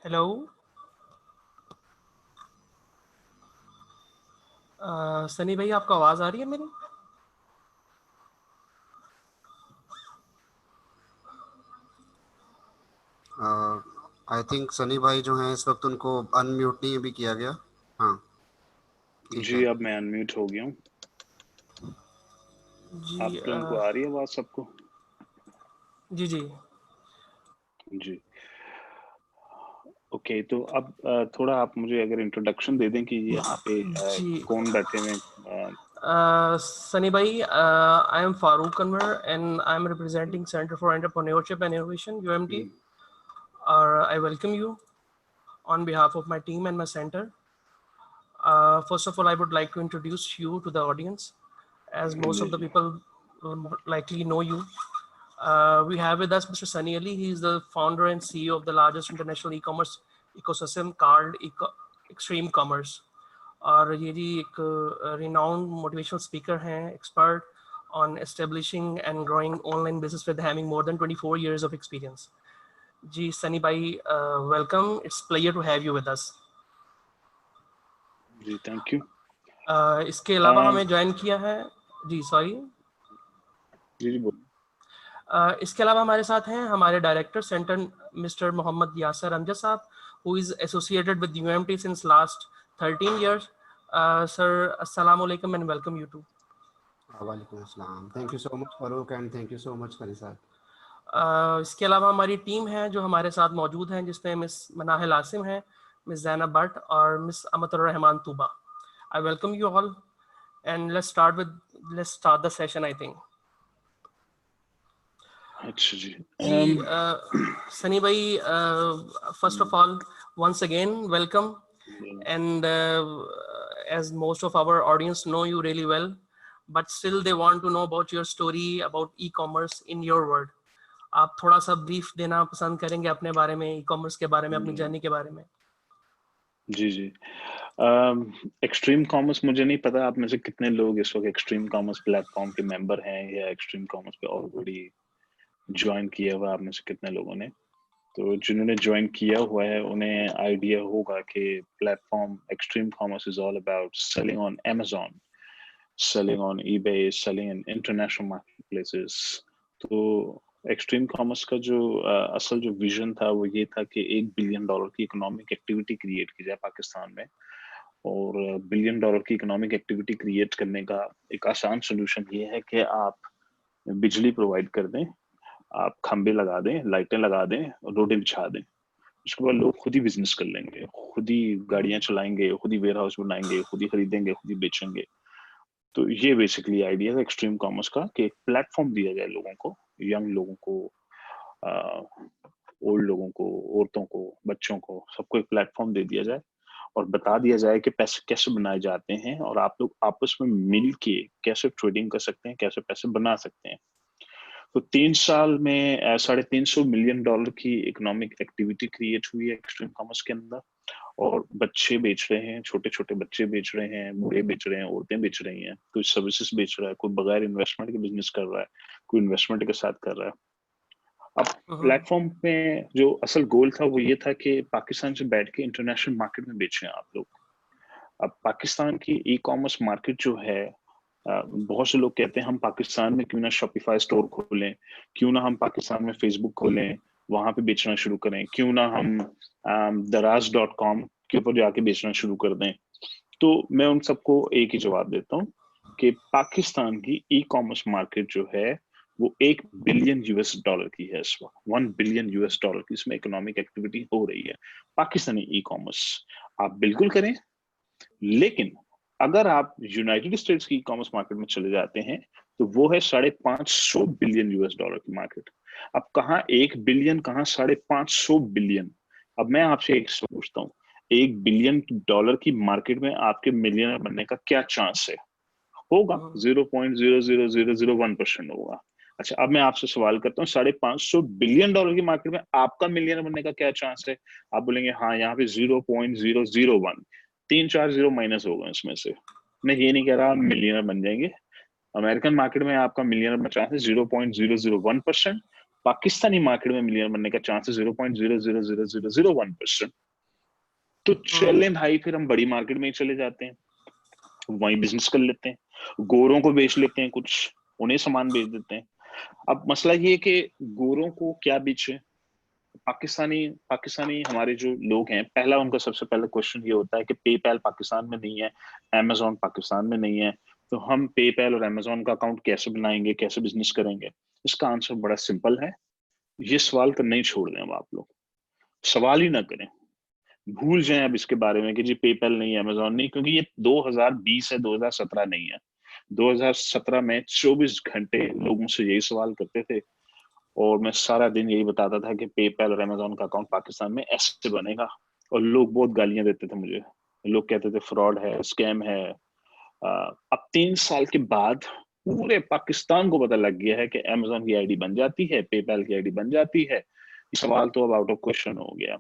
Hello. Sunny भाई, आपको आवाज़ आ रही है मेरी? आई थिंक सनी भाई जो हैं इस वक्त उनको अनम्यूट नहीं भी किया गया। हाँ, ठीक जी, है। अब मैं अनम्यूट हो गया हूँ। जी। आप लोगों को आ रही है आवाज़ सबको? जी जी। जी। ओके, तो अब थोड़ा आप मुझे अगर इंट्रोडक्शन दे दें कि यहाँ पे जी। कौन बैठे हुए हैं। सनी भाई, I am Farooq Anwar and I am representing centre for entrepreneurship and innovation UMT, और I welcome you on behalf of my team and my center. First of all, I would like to introduce you to the audience, as most जी of the जी people will likely know you. We have with us Mr. Sunny Ali. He is the founder and CEO of the largest international e-commerce ecosystem called Extreme Commerce. और ये जी एक renowned motivational speaker हैं, expert on establishing and growing online business with having more than 24 years of experience. जी सनी भाई, welcome. It's pleasure to have you with us. जी, thank you. इसके अलावा हमें join किया है। जी सॉरी। जी जी, बोलिए। इसके अलावा हमारे साथ हैं हमारे director centre mister Mohammad Yasir Amjad sahab, who is associated with UMT since last 13 years. Sir, अस्सलाम वालेकुम एंड वेलकम यू टू। वालेकुम अस्सलाम। Thank you so much Farooq and thank you so much Fari sahab. इसके अलावा हमारी टीम है जो हमारे साथ मौजूद हैं, जिसमें मिस मनाहिल आसिम हैं, मिस जैनब भट्ट और miss Amtur Rehman Tooba. I welcome you all and let's start the session I think. अच्छा जी। जी सनी भाई, first of all, once again welcome, and as most of our audience know you really well, but still they want to know about your story about e-commerce in your world. आप थोड़ा सा brief देना पसंद करेंगे अपने बारे में, e-commerce के बारे में, अपनी जर्नी के बारे में? जी जी। एक्सट्रीम कॉमर्स, मुझे नहीं पता आप में से कितने लोग इस वक्त एक्सट्रीम कॉमर्स प्लेटफॉर्म के मेंबर हैं या एक्सट्रीम कॉमर्स पे ऑलरेडी ज्वाइन किया हुआ आप में से कितने लोगों ने। तो जिन्होंने ज्वाइन किया हुआ है उन्हें आइडिया होगा कि platform extreme commerce is all about selling on Amazon, selling on eBay, selling in international marketplaces. तो एक्सट्रीम कॉमर्स का जो असल जो विजन था वो ये था कि $1 बिलियन की इकोनॉमिक एक्टिविटी क्रिएट की जाए पाकिस्तान में। और $1 बिलियन की इकोनॉमिक एक्टिविटी क्रिएट करने का एक आसान सोल्यूशन ये है कि आप बिजली प्रोवाइड कर दें, आप खंबे लगा दें, लाइटें लगा दें, रोडें बिछा दें। उसके बाद लोग खुद ही बिजनेस कर लेंगे, खुद ही गाड़ियां चलाएंगे, खुद ही वेयर हाउस बनाएंगे, खुद ही खरीदेंगे, खुद ही बेचेंगे। तो ये बेसिकली आइडिया है एक्सट्रीम कॉमर्स का कि एक प्लेटफॉर्म दिया जाए लोगों को, यंग लोगों को, ओल्ड लोगों को, औरतों को, बच्चों को, सबको एक प्लेटफॉर्म दे दिया जाए और बता दिया जाए कि पैसे कैसे बनाए जाते हैं और आप लोग आपस में मिल के कैसे ट्रेडिंग कर सकते हैं, कैसे पैसे बना सकते हैं। तो 3 साल में $350 मिलियन की इकोनॉमिक एक्टिविटी क्रिएट हुई है एक्सट्रीम कॉमर्स के अंदर। और बच्चे बेच रहे हैं, छोटे छोटे बच्चे बेच रहे हैं, बूढ़े बेच रहे हैं, औरतें बेच रही हैं, कोई सर्विसेज बेच रहा है, कोई बगैर इन्वेस्टमेंट के बिजनेस कर रहा है, कोई इन्वेस्टमेंट के साथ कर रहा है। अब प्लेटफॉर्म में जो असल गोल था वो ये था कि पाकिस्तान से बैठ के इंटरनेशनल मार्केट में बेचें आप लोग। अब पाकिस्तान की ई कॉमर्स मार्केट जो है, बहुत से लोग कहते हैं हम पाकिस्तान में क्यों ना शॉपिफाई स्टोर खोलें, क्यों ना हम पाकिस्तान में फेसबुक खोलें, वहां पे बेचना शुरू करें, क्यों ना हम दराज.com के ऊपर जाके बेचना शुरू कर दें। तो मैं उन सबको एक ही जवाब देता हूँ कि पाकिस्तान की ई कॉमर्स मार्केट जो है वो $1 बिलियन की है इस वक्त। $1 बिलियन की इसमें इकोनॉमिक एक्टिविटी हो रही है पाकिस्तानी ई कॉमर्स। आप बिल्कुल करें, लेकिन अगर आप यूनाइटेड स्टेट्स की कॉमर्स मार्केट में चले जाते हैं तो वो है $550 बिलियन की मार्केट। अब कहाँ 1 बिलियन, कहाँ $550 बिलियन। अब मैं आपसे एक सवाल पूछता हूँ, $1 बिलियन की मार्केट में आपके मिलियनर बनने का क्या चांस है? होगा 0.00001% होगा। अच्छा, अब मैं आपसे सवाल करता हूँ, $550 बिलियन की मार्केट में आपका मिलियनर बनने का क्या चांस है? आप बोलेंगे हाँ, यहाँ पे 0.001, 3-4 जीरो माइनस होगा इसमें से। मैं ये नहीं कह रहा आप मिलियनर बन जाएंगे। अमेरिकन मार्केट में आपका मिलियनर बनने का चांस है 0.001%, पाकिस्तानी मार्केट में मिलियनर बनने का चांस है 0.00001%। तो चले भाई, फिर हम बड़ी मार्केट में ही चले जाते हैं, वहीं बिजनेस कर लेते हैं, गोरों को बेच लेते हैं, कुछ उन्हें सामान बेच देते हैं। अब मसला ये है कि गोरों को क्या बेचे। पाकिस्तानी पाकिस्तानी हमारे जो लोग हैं, पहला उनका सबसे पहला क्वेश्चन ये होता है कि पेपैल पाकिस्तान में नहीं है, अमेजोन पाकिस्तान में नहीं है, तो हम पेपैल और अमेजोन का अकाउंट कैसे बनाएंगे, कैसे बिजनेस करेंगे। इसका आंसर बड़ा सिंपल है, ये सवाल करना ही छोड़ दें। अब आप लोग सवाल ही ना करें, भूल जाएं अब इसके बारे में कि जी पेपैल नहीं है, अमेजोन नहीं, क्योंकि ये 2020 है, 2017 नहीं है। 2017 में 24 घंटे लोग मुझसे यही सवाल करते थे और मैं सारा दिन यही बताता था कि पेपैल और अमेजोन का अकाउंट पाकिस्तान में ऐसे बनेगा, और लोग बहुत गालियां देते थे मुझे। लोग कहते थे फ्रॉड है, स्कैम है। अब 3 साल के बाद पूरे पाकिस्तान को पता लग गया है कि अमेजोन की आईडी बन जाती है, पेपैल की आईडी बन जाती है। ये सवाल तो अब आउट ऑफ क्वेश्चन हो गया।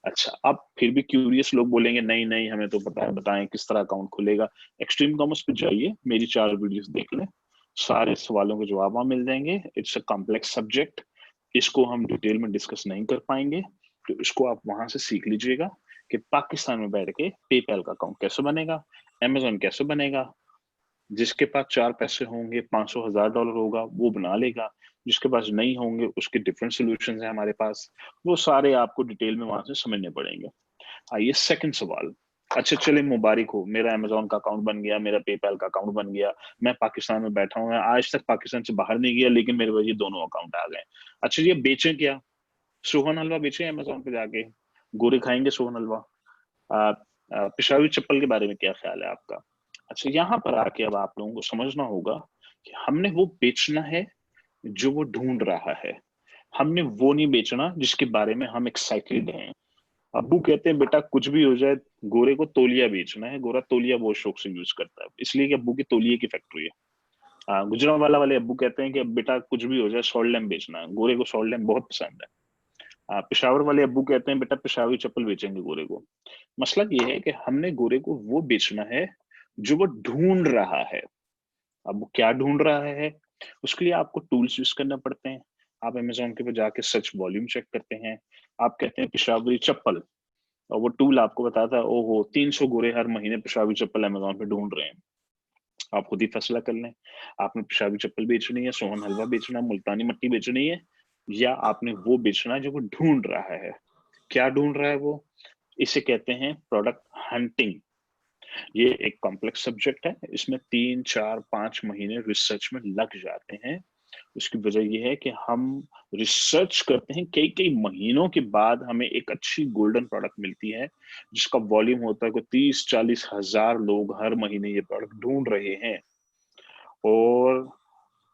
अच्छा, अब फिर भी क्यूरियस लोग बोलेंगे नहीं नहीं हमें तो पता है, बताएं किस तरह अकाउंट खुलेगा। एक्सट्रीम कॉमर्स पे जाइए, मेरी 4 वीडियोस देख लें, सारे सवालों के जवाब वहां मिल जाएंगे। इट्स अ कॉम्प्लेक्स सब्जेक्ट, इसको हम डिटेल में डिस्कस नहीं कर पाएंगे, तो इसको आप वहां से सीख लीजिएगा कि पाकिस्तान में बैठ के पेपैल का अकाउंट कैसे बनेगा, अमेजोन कैसे बनेगा। जिसके पास 4 पैसे होंगे, $500,000 होगा, वो बना लेगा। जिसके पास नहीं होंगे, उसके डिफरेंट सोल्यूशन है हमारे पास, वो सारे आपको डिटेल में वहां से समझने पड़ेंगे। आइए सेकंड सवाल। अच्छा चले, मुबारक हो, मेरा अमेजोन का अकाउंट बन गया, मेरा पेपैल का अकाउंट बन गया, मैं पाकिस्तान में बैठा हूँ, आज तक पाकिस्तान से बाहर नहीं गया, लेकिन मेरे पास ये दोनों अकाउंट आ गए। अच्छा ये बेचें क्या? सोहन हलवा बेचें अमेजोन पे जाके, गोरे खाएंगे सोहन हलवा। पेशावरी चप्पल के बारे में क्या ख्याल है आपका? अच्छा, यहाँ पर आके अब आप लोगों को समझना होगा कि हमने वो बेचना है जो वो ढूंढ रहा है, हमने वो नहीं बेचना जिसके बारे में हम एक्साइटेड हैं। अब्बू कहते हैं बेटा कुछ भी हो जाए, गोरे को तौलिया बेचना है। गोरा तौलिया बहुत शौक से यूज करता है, इसलिए कि अब्बू की तौलिए की फैक्ट्री है। गुजरांवाला वाले अब्बू कहते हैं कि बेटा कुछ भी हो जाए शॉर्ट लैम्प बेचना है, गोरे को शॉर्ट लैम्प बहुत पसंद है। पेशावर वाले अब्बू कहते हैं बेटा पेशावरी चप्पल बेचेंगे गोरे को। मसला ये है कि हमने गोरे को वो बेचना है जो वो ढूंढ रहा है। अब वो क्या ढूंढ रहा है, उसके लिए आपको टूल्स यूज करना पड़ते हैं। आप अमेजोन के पे जाके सर्च वॉल्यूम चेक करते हैं, आप कहते हैं पेशावरी चप्पल, और वो टूल आपको बताता है ओहो 300 गोरे हर महीने पेशावरी चप्पल अमेजोन पे ढूंढ रहे हैं। आप खुद ही फैसला कर लें, आपने पेशावरी चप्पल बेचनी है, सोहन हलवा बेचना है, मुल्तानी मट्टी बेचनी है, या आपने वो बेचना है जो वो ढूंढ रहा है। क्या ढूंढ रहा है वो? इसे कहते हैं प्रोडक्ट हंटिंग। ये एक कॉम्प्लेक्स सब्जेक्ट है, इसमें 3, 4, 5 महीने रिसर्च में लग जाते हैं। उसकी वजह यह है कि हम रिसर्च करते हैं, कई कई महीनों के बाद हमें एक अच्छी गोल्डन प्रोडक्ट मिलती है जिसका वॉल्यूम होता है कि 30-40 हजार लोग हर महीने ये प्रोडक्ट ढूंढ रहे हैं। और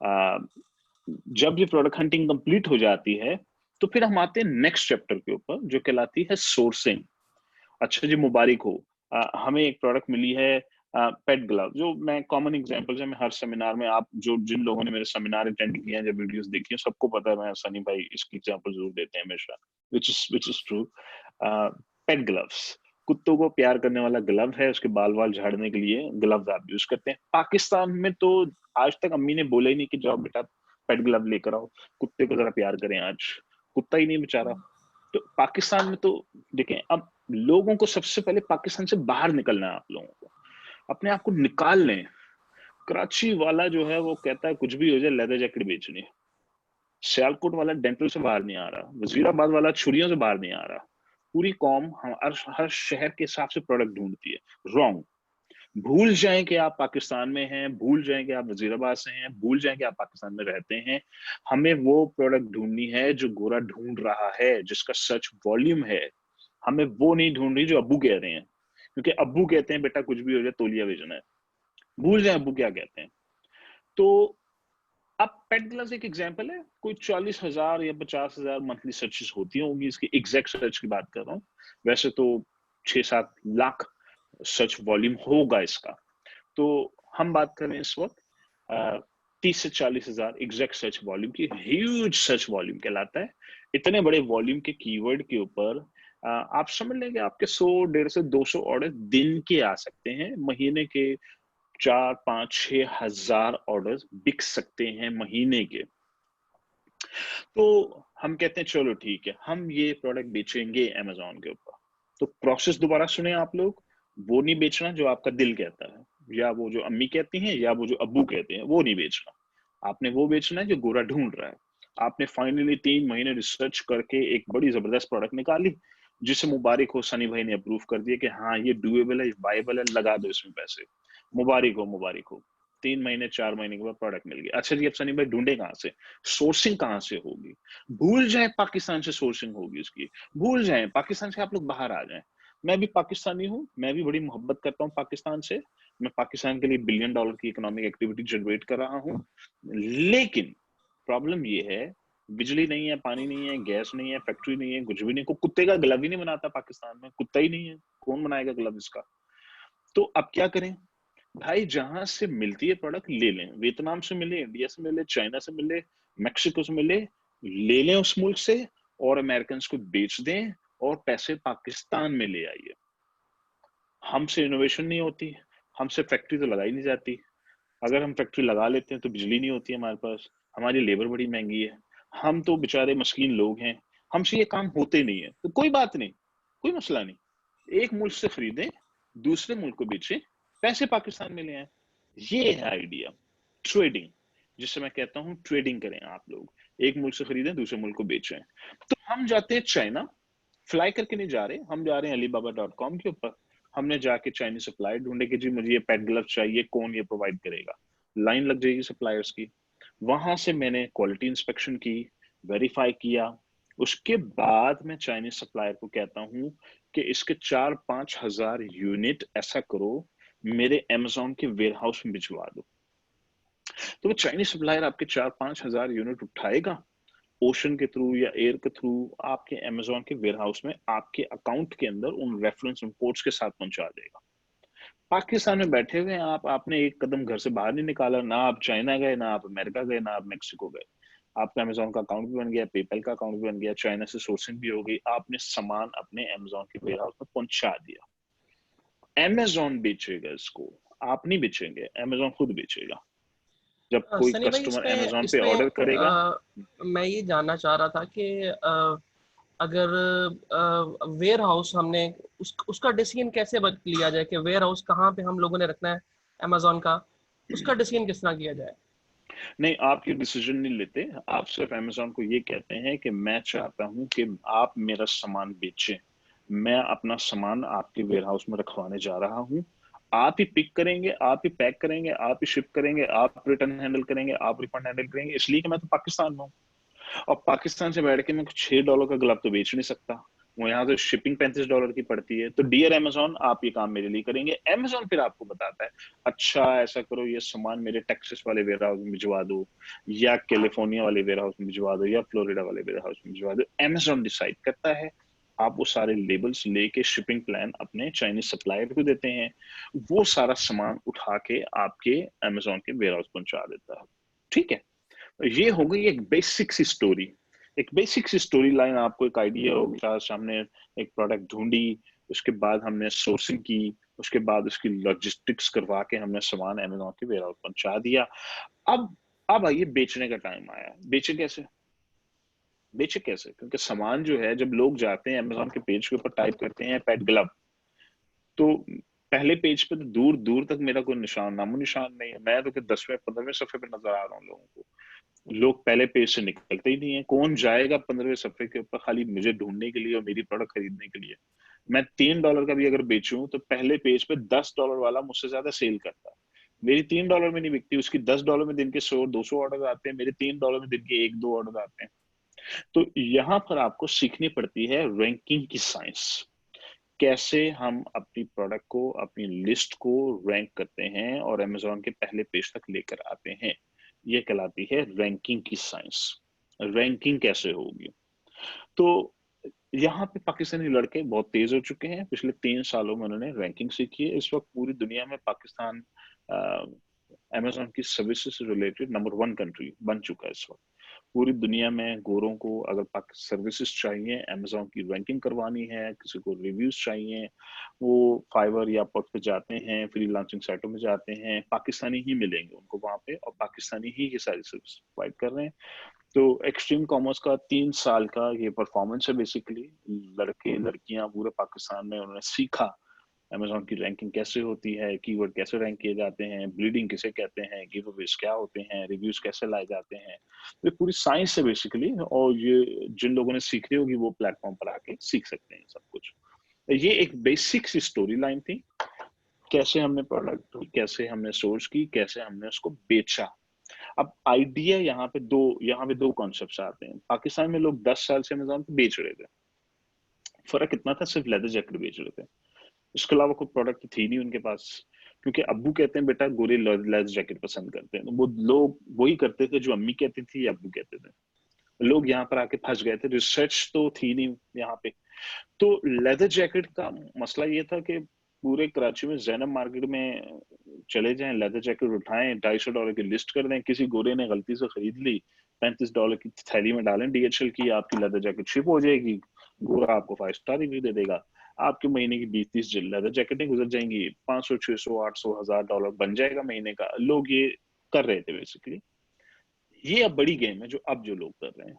आ, जब ये प्रोडक्ट हंटिंग कंप्लीट हो जाती है तो फिर हम आते हैं नेक्स्ट चैप्टर के ऊपर जो कहलाती है सोर्सिंग। अच्छा जी मुबारक हो, हमें एक प्रोडक्ट मिली है पेट ग्लव। जो मैं कॉमन एग्जांपल्स है, मैं हर सेमिनार में, आप जो जिन लोगों ने मेरे सेमिनार अटेंड किए हैं, जब वीडियोस देखी हैं, सबको पता है मैं सनी भाई इसकी एग्जांपल जरूर देते हैं हमेशा, which is true. Pet gloves, कुत्तों को प्यार करने वाला ग्लव है, उसके बाल वाल झाड़ने के लिए ग्लव्स आप यूज करते हैं। पाकिस्तान में तो आज तक अम्मी ने बोला ही नहीं कि जाओ बेटा पेट ग्लव लेकर आओ, कुत्ते को जरा प्यार करें, आज कुत्ता ही नहीं बेचारा। तो पाकिस्तान में तो देखें, अब लोगों को सबसे पहले पाकिस्तान से बाहर निकलना है। आप लोगों को अपने आप को निकाल लें। कराची वाला जो है वो कहता है कुछ भी हो जाए लेदर जैकेट बेचनी है, सियालकोट वाला डेंटल से बाहर नहीं आ रहा, वजीराबाद वाला छुरियों से बाहर नहीं आ रहा। पूरी कौम हर शहर के हिसाब से प्रोडक्ट ढूंढती है। रॉन्ग। भूल जाएं कि आप पाकिस्तान में हैं, भूल जाएं कि आप वजीराबाद से हैं, भूल जाएं कि आप पाकिस्तान में रहते हैं। हमें वो प्रोडक्ट ढूंढनी है जो गोरा ढूंढ रहा है, जिसका सर्च वॉल्यूम है। हमें वो नहीं ढूंढ रही जो अब्बू कह रहे हैं, क्योंकि अब्बू कहते हैं बेटा कुछ भी हो जाए तौलिया बेचना है। भूल जाए अब्बू क्या कहते हैं। तो अब पेट ग्लव्स एक एग्जांपल है, कोई 40,000 या 50,000 मंथली सर्चेस होती होंगी, इसकी एग्जैक्ट सर्च की बात कर रहा हूँ। वैसे तो 6-7 लाख सर्च वॉल्यूम होगा इसका। तो हम बात कर रहे हैं इस वक्त 30 से 40,000 एग्जैक्ट सर्च वॉल्यूम की। ह्यूज सर्च वॉल्यूम कहलाता है। इतने बड़े वॉल्यूम के कीवर्ड के ऊपर आप समझ लें कि आपके 100-150 से 200 ऑर्डर दिन के आ सकते हैं, महीने के 4-5-6 हजार ऑर्डर बिक सकते हैं महीने के। तो हम कहते हैं चलो ठीक है, हम ये प्रोडक्ट बेचेंगे अमेजोन के ऊपर। तो प्रोसेस दोबारा सुने आप लोग, वो नहीं बेचना जो आपका दिल कहता है, या वो जो अम्मी कहती हैं, या वो जो अब्बू कहते हैं, वो नहीं बेचना। आपने वो बेचना है जो गोरा ढूंढ रहा है। आपने फाइनली 3 महीने रिसर्च करके एक बड़ी जबरदस्त प्रोडक्ट निकाली, जिसे मुबारक हो सनी भाई ने अप्रूव कर दिया कि हाँ ये डूएबल है, वायबल है, लगा दो इसमें पैसे। मुबारक हो, मुबारक हो। 3 महीने 4 महीने के बाद प्रोडक्ट मिल गया। अच्छा जी, अब सनी भाई ढूंढे कहाँ से, सोर्सिंग कहाँ से होगी? भूल जाए पाकिस्तान से सोर्सिंग होगी उसकी, भूल जाए पाकिस्तान से, आप लोग बाहर आ जाएं। मैं भी पाकिस्तानी हूँ, मैं भी बड़ी मोहब्बत करता हूँ पाकिस्तान से। मैं पाकिस्तान के लिए $1 बिलियन की इकोनॉमिक एक्टिविटी जनरेट कर रहा हूँ। लेकिन प्रॉब्लम ये है, बिजली नहीं है, पानी नहीं है, गैस नहीं है, फैक्ट्री नहीं है, कुछ भी नहीं। को कुत्ते का ग्लव ही नहीं बनाता पाकिस्तान में, कुत्ता ही नहीं है, कौन बनाएगा ग्लव इसका? तो अब क्या करें भाई? जहां से मिलती है प्रोडक्ट ले लें, वियतनाम से मिले, इंडिया से मिले, चाइना से मिले, मैक्सिको से मिले, ले लें उस मुल्क से, और अमेरिकन को बेच दें और पैसे पाकिस्तान में ले आइए। हमसे इनोवेशन नहीं होती, हमसे फैक्ट्री तो लगाई नहीं जाती। अगर हम फैक्ट्री लगा लेते हैं तो बिजली नहीं होती हमारे पास, हमारी लेबर बड़ी महंगी है, हम तो बेचारे मस्कीन लोग हैं, हमसे ये काम होते नहीं है। तो कोई बात नहीं, कोई मसला नहीं, एक मुल्क से खरीदें, दूसरे मुल्क को बेचें, पैसे पाकिस्तान में ले आए। ये है आइडिया, ट्रेडिंग, जिससे मैं कहता हूं ट्रेडिंग करें आप लोग, एक मुल्क से खरीदें, दूसरे मुल्क को बेचें। तो हम जाते हैं चाइना, फ्लाई करके नहीं जा रहे, हम जा रहे हैं alibaba.com के ऊपर। हमने जाके चाइनीज सप्लायर ढूंढे कि जी मुझे ये पेट ग्लव चाहिए, कौन ये प्रोवाइड करेगा। लाइन लग जाएगी सप्लायर्स की, वहां से मैंने क्वालिटी इंस्पेक्शन की, वेरीफाई किया। उसके बाद मैं चाइनीज सप्लायर को कहता हूं कि इसके 4-5 हजार यूनिट ऐसा करो मेरे अमेजोन के वेयर हाउस में भिजवा दो। तो वो चाइनीज सप्लायर आपके 4-5 हजार यूनिट उठाएगा, ओशन के थ्रू या एयर के थ्रू आपके अमेजोन के वेयर हाउस में आपके अकाउंट के अंदर उन रेफरेंस रिपोर्ट्स के साथ पहुंचा देगा। पाकिस्तान में बैठे हुए हैं आप, आपने एक कदम घर से बाहर नहीं निकाला, ना आप चाइना गए, ना आप अमेरिका गए, ना आप मैक्सिको गए। आपका अमेजोन का अकाउंट भी बन गया, पेपल का अकाउंट भी बन गया, चाइना से सोर्सिंग भी हो गई, आपने सामान अपने अमेजोन के वेयर हाउस में पहुंचा दिया। अमेजोन बेचेगा इसको, आप नहीं बेचेंगे, अमेजोन खुद बेचेगा। जब कोई सनी भाई, कस्टमर इसमें अमेजोन पे इसमें ऑर्डर करेगा। मैं ये जानना चाह रहा था कि अगर वेयर हाउस हमने उसका डिसीजन कैसे लिया जाए कि वेयर हाउस कहाँ पे हम लोगों ने रखना है अमेजोन का, उसका डिसीजन किस तरह किया जाए? नहीं, आप ये डिसीजन नहीं लेते, आप सिर्फ अमेजोन को ये कहते हैं कि मैं चाहता हूं कि आप मेरा सामान बेचें, मैं अपना सामान आपके वेयर हाउस में रखवाने जा रहा हूं। आप ही पिक करेंगे, आप ही पैक करेंगे, आप ही शिप करेंगे, आप रिटर्न हैंडल करेंगे, आप रिफंड हैंडल करेंगे, इसलिए कि मैं तो पाकिस्तान में हूँ। और पाकिस्तान से बैठ के मैं $6 का ग्लव तो बेच नहीं सकता, वो यहाँ से शिपिंग $35 की पड़ती है। तो डियर अमेजोन, आप ये काम मेरे लिए करेंगे। अमेजोन फिर आपको बताता है, अच्छा ऐसा करो, ये सामान मेरे टेक्सास वाले वेयर हाउस में भिजवा दो, या कैलिफोर्निया वाले वेयर हाउस में भिजवा दो, या फ्लोरिडा वाले वेयर हाउस में भिजवा दो। अमेजोन डिसाइड करता है। आप वो सारे लेबल्स लेके शिपिंग प्लान अपने चाइनीज सप्लायर को देते हैं, वो सारा सामान उठा के आपके अमेजोन के वेयर हाउस पहुंचा देता है। ठीक है, ये हो गई एक बेसिक सी स्टोरी, एक बेसिक सी स्टोरी लाइन। आपको एक आइडिया होगा, हमने एक प्रोडक्ट ढूंढी, उसके बाद हमने सोर्सिंग की, उसके बाद उसकी लॉजिस्टिक्स करवा के हमने सामान अमेजोन के वेयर हाउस पहुंचा दिया। अब आइए बेचने का टाइम आया। बेचे कैसे? बेचे कैसे? क्योंकि सामान जो है, जब लोग जाते हैं अमेजोन के पेज के ऊपर टाइप करते हैं पेट ग्लव, तो पहले पेज पे तो दूर दूर तक मेरा कोई निशान, नामो निशान नहीं है। मैं तो 10वें 15वें सफे पे नजर आ रहा हूँ लोगों को। लोग पहले पेज से निकलते ही नहीं है। कौन जाएगा 15वें सफे के ऊपर खाली मुझे ढूंढने के लिए और मेरी प्रोडक्ट खरीदने के लिए? मैं $3 का भी अगर बेचूं तो पहले पेज पे $10 वाला मुझसे ज्यादा सेल करता है। मेरी $3 में नहीं बिकती, उसकी $10 में दिन के 100-200 ऑर्डर आते हैं, मेरे $3 में दिन के 1-2 ऑर्डर आते हैं। तो यहाँ पर आपको सीखनी पड़ती है रैंकिंग की साइंस। कैसे हम अपनी प्रोडक्ट को, अपनी लिस्ट को रैंक करते हैं और अमेजोन के पहले पेज तक लेकर आते हैं। ये कहलाती है रैंकिंग की साइंस। रैंकिंग कैसे होगी? तो यहाँ पे पाकिस्तानी लड़के बहुत तेज हो चुके हैं। पिछले 3 सालों में उन्होंने रैंकिंग सीखी है। इस वक्त पूरी दुनिया में पाकिस्तान अमेजोन की सर्विसेज से रिलेटेड नंबर 1 कंट्री बन चुका है इस वक्त। पूरी दुनिया में गोरों को अगर सर्विसेज चाहिए, अमेजोन की रैंकिंग करवानी है, किसी को रिव्यूज चाहिए, वो फाइवर या अपवर्क पे जाते हैं, फ्रीलांसिंग साइटों में जाते हैं, पाकिस्तानी ही मिलेंगे उनको वहां पे, और पाकिस्तानी ही ये सारी सर्विस प्रोवाइड कर रहे हैं। तो एक्सट्रीम कॉमर्स का 3 साल का ये परफॉर्मेंस है बेसिकली। लड़के लड़कियां पूरे पाकिस्तान में उन्होंने सीखा अमेजोन की रैंकिंग कैसे होती है, कीवर्ड कैसे रैंक किए जाते हैं, ब्लीडिंग किसे कहते हैं, गिवअवेज क्या होते हैं, रिव्यूज कैसे लाए जाते हैं। तो ये पूरी साइंस है बेसिकली, और ये जिन लोगों ने सीखनी होगी वो प्लेटफॉर्म पर आके सीख सकते हैं सब कुछ। ये एक बेसिक सी स्टोरी लाइन थी, कैसे हमने प्रोडक्ट, कैसे हमने सोर्स की, कैसे हमने उसको बेचा। अब आइडिया यहाँ पे दो कॉन्सेप्ट्स आते हैं। पाकिस्तान में लोग 10 साल से अमेजोन पे बेच रहे थे। फर्क इतना था, सिर्फ लेदर जैकेट बेच रहे थे, इसके अलावा कोई प्रोडक्ट थी नहीं उनके पास। क्योंकि अब्बू कहते हैं बेटा गोरे लेदर जैकेट पसंद करते हैं, तो वो लोग वही करते थे जो अम्मी कहती थी या अब्बू कहते थे। लोग यहाँ पर आके फंस गए थे, रिसर्च तो थी नहीं यहाँ पे। तो लेदर जैकेट का मसला ये था कि पूरे कराची में जैनब मार्केट में चले जाएं, लेदर जैकेट उठाएं, $250 की लिस्ट कर दें, किसी गोरे ने गलती से खरीद ली, $35 की थैली में डालें DHL की, आपकी लेदर जैकेट शिप हो जाएगी, गोरा आपको 5 स्टार रिव्यू दे देगा, आपके महीने की 20-30 लेदर जैकेटें गुजर जाएंगी, 500, 600, 800, $1000 बन जाएगा महीने का। लोग ये कर रहे थे बेसिकली। ये अब बड़ी गेम है जो लोग कर रहे हैं।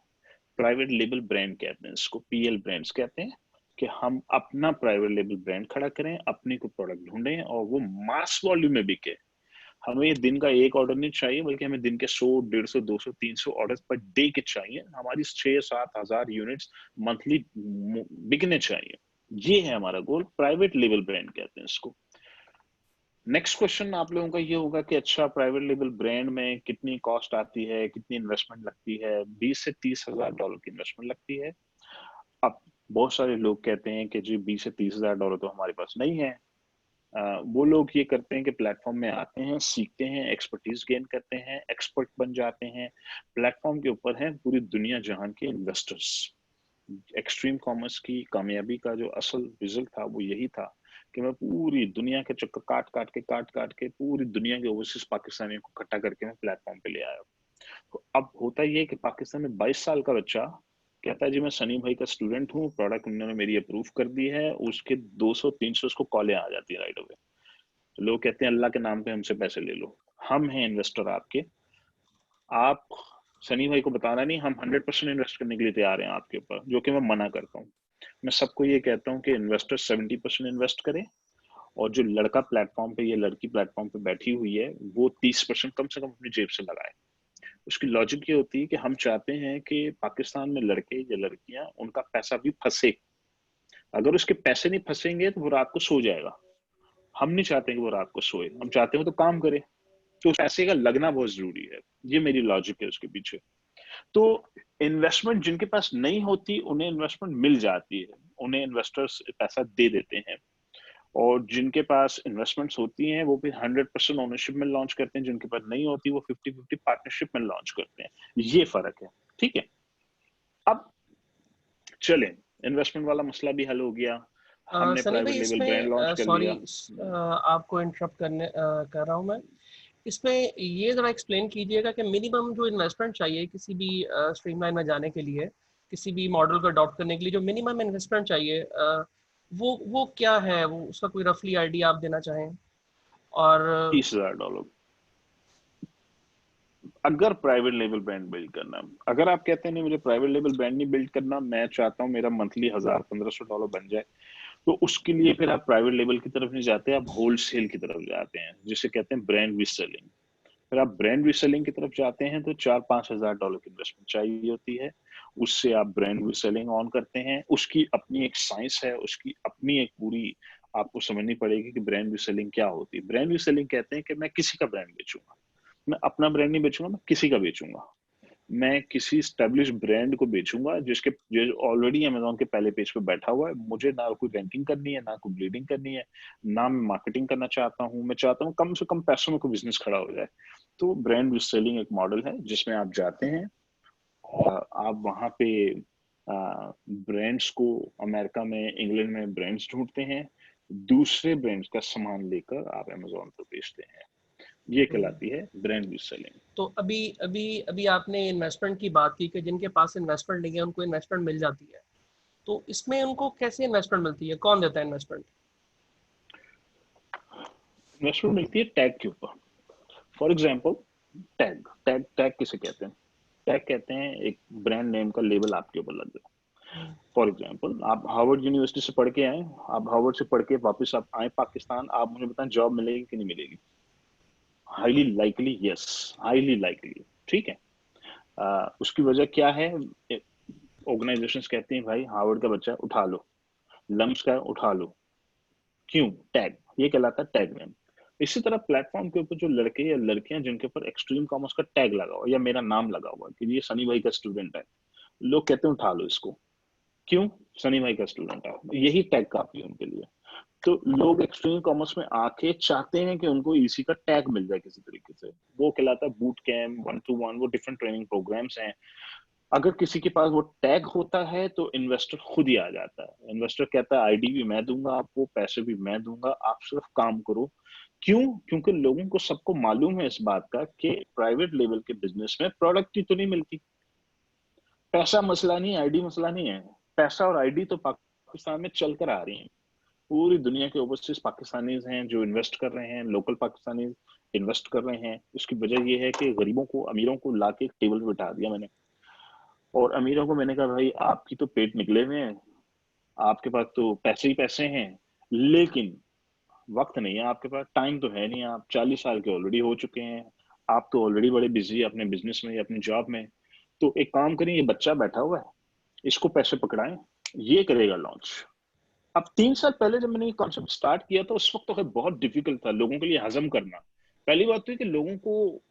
प्राइवेट लेबल ब्रांड कहते हैं इसको, PL ब्रांड्स कहते हैं, कि हम अपना प्राइवेट लेबल ब्रांड खड़ा करें, अपने को प्रोडक्ट ढूंढें और वो मास वॉल्यूम में बिके। हमें ये दिन का एक ऑर्डर नहीं चाहिए, बल्कि हमें दिन के 100, 150, 200, 300 ऑर्डर पर डे के चाहिए। हमारी 6-7 हजार यूनिट्स मंथली बिकने चाहिए। ये है हमारा गोल, प्राइवेट लेबल ब्रांड कहते हैं इसको। नेक्स्ट क्वेश्चन आप लोगों का ये होगा कि अच्छा, प्राइवेट लेबल ब्रांड में कितनी कॉस्ट आती है, कितनी इन्वेस्टमेंट लगती है? 20 से 30 हजार डॉलर की इन्वेस्टमेंट लगती है। अब बहुत सारे लोग कहते हैं कि जी 20 से 30 हजार डॉलर तो हमारे पास नहीं है। वो लोग ये करते हैं कि प्लेटफॉर्म में आते हैं, सीखते हैं, एक्सपर्टीज गेन करते हैं, एक्सपर्ट बन जाते हैं। प्लेटफॉर्म के ऊपर है पूरी दुनिया जहान के इन्वेस्टर्स। एक्सट्रीम कॉमर्स की कामयाबी का जो असल रिजल्ट था वो यही था कि मैं पूरी दुनिया के चक्कर काट काट के पूरी दुनिया के ओवरसीज पाकिस्तानियों को इकट्ठा करके मैं प्लेटफॉर्म पे ले आया। तो अब होता ये कि पाकिस्तान में 22 साल का बच्चा कहता है जी मैं सनी भाई का स्टूडेंट हूँ, प्रोडक्ट उन्होंने मेरी अप्रूव कर दी है, उसके 200-300 उसको कॉलें आ जाती है राइट अवे। तो लोग कहते हैं अल्लाह के नाम पे हमसे पैसे ले लो। हम हैं इन्वेस्टर आपके, आप सनी भाई को बताना नहीं, हम 100% इन्वेस्ट करने के लिए तैयार हैं आपके ऊपर, जो कि मैं मना करता हूँ। मैं सबको ये कहता हूँ कि इन्वेस्टर 70% इन्वेस्ट करे, और जो लड़का प्लेटफॉर्म पे या लड़की प्लेटफॉर्म पे बैठी हुई है वो 30% कम से कम अपनी जेब से लगाए। उसकी लॉजिक ये होती है कि हम चाहते हैं कि पाकिस्तान में लड़के या लड़कियां उनका पैसा भी फंसे। अगर उसके पैसे नहीं फंसेंगे तो वो रात को सो जाएगा। हम नहीं चाहते कि वो रात को सोए, हम चाहते हैं तो काम करे। तो उस पैसे का लगना बहुत जरूरी है, ये मेरी लॉजिक है उसके पीछे। तो इन्वेस्टमेंट जिनके पास नहीं होती उन्हें इन्वेस्टमेंट मिल जाती है, उन्हें इन्वेस्टर्स पैसा दे देते हैं। और जिनके पास इन्वेस्टमेंट्स होती हैं वो फिर 100% ओनरशिप में लॉन्च करते हैं, जिनके पास नहीं होती वो 50-50 पार्टनरशिप में लॉन्च करते हैं। ये फर्क है, ठीक है। अब चले, इन्वेस्टमेंट वाला मसला भी हल हो गया, हमने सनी प्राइवेट भाई, लेवल ब्रांड लॉन्च इसमें कर सॉरी लिया। आपको इंटरप्ट कर रहा हूँ मैं। इसमें ये ज़रा एक्सप्लेन कीजिएगा कि मिनिमम जो इन्वेस्टमेंट चाहिए किसी भी स्ट्रीमलाइन में जाने के लिए, किसी भी मॉडल को अडॉप्ट करने के लिए जो मिनिमम इन्वेस्टमेंट चाहिए, वो क्या है? वो उसका कोई रफली आइडिया आप देना चाहें? और $30,000 अगर प्राइवेट लेवल ब्रांड बिल्ड करना। अगर आप कहते हैं नहीं मुझे प्राइवेट लेवल ब्रांड नहीं बिल्ड करना, मैं चाहता हूँ मेरा मंथली $1000-1500 बन जाए, तो उसके लिए फिर आप प्राइवेट लेवल की तरफ नहीं जाते, आप होलसेल की तरफ जाते हैं, जिसे कहते हैं ब्रांड रीसेलिंग। फिर आप ब्रांड रीसेलिंग की तरफ जाते हैं तो $4-5 हजार की इन्वेस्टमेंट चाहिए होती है। उससे आप ब्रांड रीसेलिंग ऑन करते हैं। उसकी अपनी एक साइंस है, उसकी अपनी एक पूरी आपको समझनी पड़ेगी कि ब्रांड रीसेलिंग क्या होती है। ब्रांड रीसेलिंग कहते हैं कि मैं किसी का ब्रांड बेचूंगा, मैं अपना ब्रांड नहीं बेचूंगा, मैं किसी का बेचूंगा। मैं किसी स्टैब्लिश ब्रांड को बेचूंगा जो ऑलरेडी अमेजोन के पहले पेज पे बैठा हुआ है। मुझे ना कोई रैंकिंग करनी है, ना कोई ब्लीडिंग करनी है, ना मैं मार्केटिंग करना चाहता हूँ। मैं चाहता हूँ कम से कम पैसों में कोई बिजनेस खड़ा हो जाए। तो ब्रांड रीसेलिंग एक मॉडल है जिसमें आप जाते हैं और आप वहां पे ब्रांड्स को, अमेरिका में, इंग्लैंड में ब्रांड्स ढूंढते हैं, दूसरे ब्रांड्स का सामान लेकर आप अमेजोन पर बेचते हैं। ये कहलाती है ब्रांड रीसेलिंग। तो अभी अभी अभी आपने इन्वेस्टमेंट की बात की कि जिनके पास इन्वेस्टमेंट नहीं है उनको इन्वेस्टमेंट मिल जाती है, तो इसमें उनको कैसे इन्वेस्टमेंट मिलती है? कौन देता है इन्वेस्टमेंट? इन्वेस्टमेंट मिलती है टैग के ऊपर। For example, tag tag tag किसे कहते हैं? टैग कहते हैं एक ब्रांड नेम का लेबल आपके ऊपर लग गया। फॉर एग्जाम्पल, आप हार्वर्ड यूनिवर्सिटी से पढ़ के आए, आप हार्वर्ड से पढ़ के वापस आप आए पाकिस्तान, आप मुझे बताएं जॉब मिलेगी कि नहीं मिलेगी? Highly likely yes, highly likely, ठीक है। उसकी वजह क्या है? ऑर्गेनाइजेशंस कहती हैं भाई हार्वर्ड का बच्चा उठा लो, लम्स का उठा लो। क्यों? टैग, ये कहलाता है टैग नेम। इसी तरह प्लेटफॉर्म के ऊपर जो लड़के या लड़कियां जिनके ऊपर एक्सट्रीम कॉमर्स का टैग लगा हुआ या मेरा नाम लगा हुआ कि ये सनी भाई का स्टूडेंट है, लोग कहते हैं उठा लो इसको। क्यों? सनी भाई का स्टूडेंट है, यही टैग काफी है उनके लिए। तो लोग एक्सट्रीम कॉमर्स में आके चाहते हैं कि उनको इसी का टैग मिल जाए किसी तरीके से। वो कहलाता है बूट कैम्प, 1-to-1, वो डिफरेंट ट्रेनिंग प्रोग्राम्स हैं। अगर किसी के पास वो टैग होता है तो इन्वेस्टर खुद ही आ जाता है। इन्वेस्टर कहता है आईडी भी मैं दूंगा आपको, पैसे भी मैं दूंगा, आप सिर्फ काम करो। क्यों? क्योंकि लोगों को सबको मालूम है इस बात का कि प्राइवेट लेवल के बिजनेस में प्रोडक्ट ही तो नहीं मिलती। पैसा मसला नहीं है, आईडी मसला नहीं है। पैसा और आईडी तो पाकिस्तान में चलकर आ रही है। पूरी दुनिया के ओवरसीज पाकिस्तानीज हैं जो इन्वेस्ट कर रहे हैं, लोकल पाकिस्तानीज इन्वेस्ट कर रहे हैं। उसकी वजह यह है कि गरीबों को, अमीरों को लाके एक टेबल पे बिठा दिया मैंने, और अमीरों को मैंने कहा भाई आपकी तो पेट निकले हुए हैं, आपके पास तो पैसे ही पैसे हैं, लेकिन वक्त नहीं है आपके पास, टाइम तो है नहीं, आप 40 साल के ऑलरेडी हो चुके हैं, आप तो ऑलरेडी बड़े बिजी है अपने बिजनेस में या अपनी जॉब में। तो एक काम करें, ये बच्चा बैठा हुआ है, इसको पैसे पकड़ाएं, ये करेगा लॉन्च। अब 3 साल पहले जब मैंने ये कॉन्सेप्ट स्टार्ट किया था उस वक्त तो बहुत डिफिकल्ट था लोगों के लिए हजम करना। पहली बात तो है कि लोगों को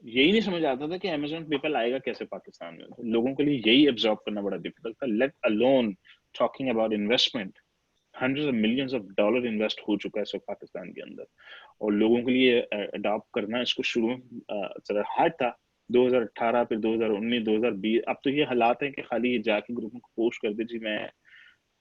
यही नहीं समझ आता था कि अमेजोन पेपल आएगा कैसे पाकिस्तान में। लोगों के लिए यही एब्जॉर्ब करना बड़ा डिफिकल्ट था, let alone talking about investment. Hundreds of millions of dollar invest हो चुका है सब पाकिस्तान के अंदर, और लोगों के लिए अडॉप्ट करना इसको शुरू में जरा हार्ड था। 2018, फिर 2019, 2020, अब तो ये हालात है कि खाली ये जाके ग्रुप में पोस्ट कर दीजिए मैं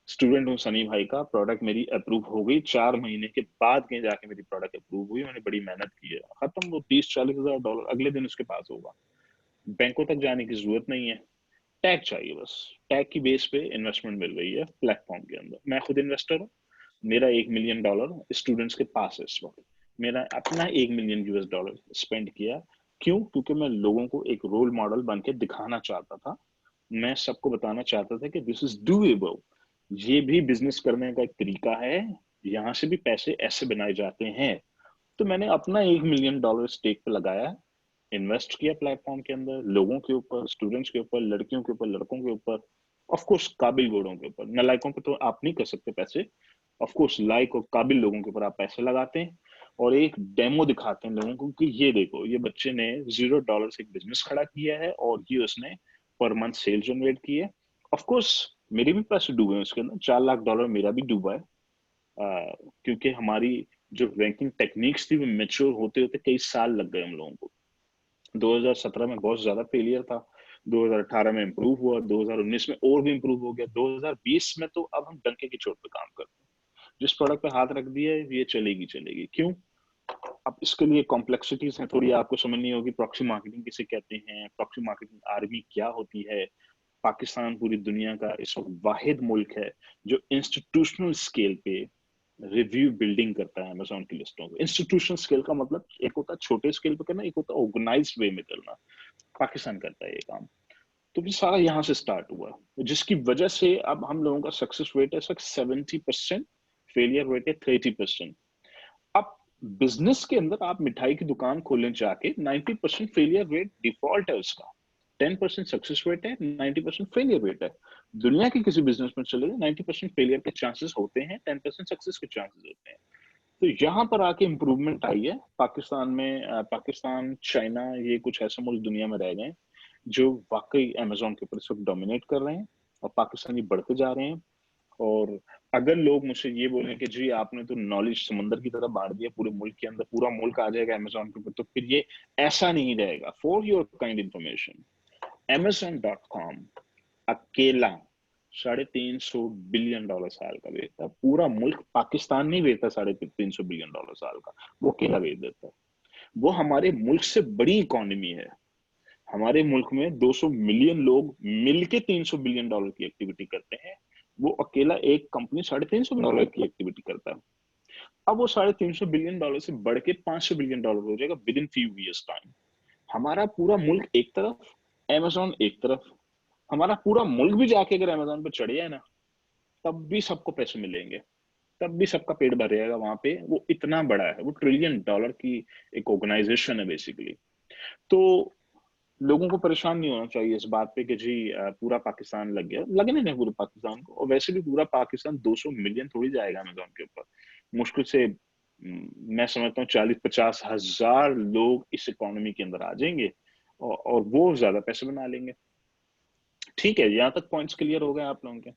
स्टूडेंट हूँ सनी भाई का, प्रोडक्ट मेरी अप्रूव हो गई, 4 महीने के बाद कहीं जाके मेरी प्रोडक्ट अप्रूव हुई, मैंने बड़ी मेहनत की है, खत्म। वो 30-40 हज़ार डॉलर अगले दिन उसके पास होगा, बैंकों तक जाने की जरूरत नहीं है। टैग चाहिए बस, टैग की बेस पे इन्वेस्टमेंट मिल रही है प्लेटफॉर्म के अंदर। मैं खुद इन्वेस्टर हूँ, मेरा $1 मिलियन स्टूडेंट्स के पास है इस वक्त। मेरा अपना $1 मिलियन स्पेंड किया। क्यों? क्योंकि मैं लोगों को एक रोल मॉडल बन के दिखाना चाहता था। मैं सबको बताना चाहता था कि दिस इज डूएबल, ये भी बिजनेस करने का एक तरीका है, यहाँ से भी पैसे ऐसे बनाए जाते हैं। तो मैंने अपना $1 मिलियन स्टेक पे लगाया, इन्वेस्ट किया प्लेटफॉर्म के अंदर, लोगों के ऊपर, स्टूडेंट्स के ऊपर, लड़कियों के ऊपर, लड़कों के ऊपर, ऑफ कोर्स काबिल गोड़ों के ऊपर। नालायकों पे तो आप नहीं कर सकते पैसे। ऑफ कोर्स लाइक और काबिल लोगों के ऊपर आप पैसे लगाते हैं और एक डेमो दिखाते हैं लोगों को कि ये देखो, ये बच्चे ने $0 से एक बिजनेस खड़ा किया है और ये उसने पर मंथ सेल जनरेट की है। ऑफ कोर्स मेरे भी पैसे डूबे हैं उसके अंदर, $4 लाख मेरा भी डूबा है। क्योंकि हमारी जो रैंकिंग टेक्निक्स थी वो मेच्योर होते होते कई साल लग गए हम लोगों को। 2017 में बहुत ज्यादा फेलियर था, 2018 में इंप्रूव हुआ, 2019 में और भी इंप्रूव हो गया, 2020 में तो अब हम डंके की चोट पे काम करते हैं। जिस प्रोडक्ट पे हाथ रख दिया है ये चलेगी चलेगी। क्यों? अब इसके लिए कॉम्प्लेक्सिटीज हैं थोड़ी, आपको समझनी होगी। प्रॉक्सी मार्केटिंग किसे कहते हैं, प्रॉक्सी मार्केटिंग आर्मी क्या होती है। पाकिस्तान पूरी दुनिया का इस वक्त वाहिद मुल्क है जो इंस्टीट्यूशनल स्केल पे रिव्यू बिल्डिंग करता है अमेजोन की लिस्टों को। इंस्टीट्यूशनल स्केल का मतलब एक होता है छोटे स्केल पे करना, एक होता है ऑर्गेनाइज्ड वे में करना। पाकिस्तान करता है ये काम। तो ये सारा यहाँ से स्टार्ट हुआ, जिसकी वजह से अब हम लोगों का सक्सेस रेट है 70%, फेलियर रेट है 30%। अब बिजनेस के अंदर आप मिठाई की दुकान खोलने जाके 90% फेलियर रेट डिफॉल्ट है उसका, 10% सक्सेस रेट है, 90% फेलियर रेट है। दुनिया के किसी बिजनेस में चले 90% फेलियर के चांसेस होते हैं, 10% सक्सेस के चांसेस होते हैं। तो यहाँ पर आके इम्प्रूवमेंट आई है पाकिस्तान में। पाकिस्तान, चाइना, ये कुछ ऐसे मुल्क दुनिया में रह गए जो वाकई अमेजोन के ऊपर इस वक्त डोमिनेट कर रहे हैं और पाकिस्तानी बढ़ते जा रहे हैं। और अगर लोग मुझसे ये बोले कि जी आपने तो नॉलेज समंदर की तरह बांट दिया पूरे मुल्क के अंदर, पूरा मुल्क आ जाएगा अमेजोन के ऊपर, तो फिर ये ऐसा नहीं रहेगा। For your kind information, Amazon.com अकेला $350 बिलियन साल का बेचता है। पूरा मुल्क पाकिस्तान नहीं बेचता $350 बिलियन साल का, वो अकेला बेच देता है। वो हमारे मुल्क से बड़ी इकोनॉमी है। हमारे मुल्क में 200 मिलियन लोग मिलके $300 बिलियन की एक्टिविटी करते हैं, वो अकेला एक कंपनी $350 की एक्टिविटी करता है। अब वो $350 बिलियन से बढ़ के $500 बिलियन हो जाएगा with in few years time. हमारा पूरा मुल्क एक तरफ अमेजोन एक तरफ, हमारा पूरा मुल्क भी जाके अगर अमेजोन पे चढ़ जाए ना, तब भी सबको पैसे मिलेंगे, तब भी सबका पेट भर जाएगा वहां पे। वो इतना बड़ा है, वो $1 ट्रिलियन की एक ऑर्गेनाइजेशन है बेसिकली। तो लोगों को परेशान नहीं होना चाहिए इस बात पे कि जी पूरा पाकिस्तान लग गया, लगने नहीं पूरे पाकिस्तान को। और वैसे भी पूरा पाकिस्तान 200 मिलियन थोड़ी जाएगा अमेजोन के ऊपर। मुश्किल से मैं समझता हूँ 40-50 हजार लोग इस इकोनॉमी के अंदर आ जाएंगे और वो ज्यादा पैसे बना लेंगे। ठीक है, यहाँ तक पॉइंट्स क्लियर हो गए आप लोगों के?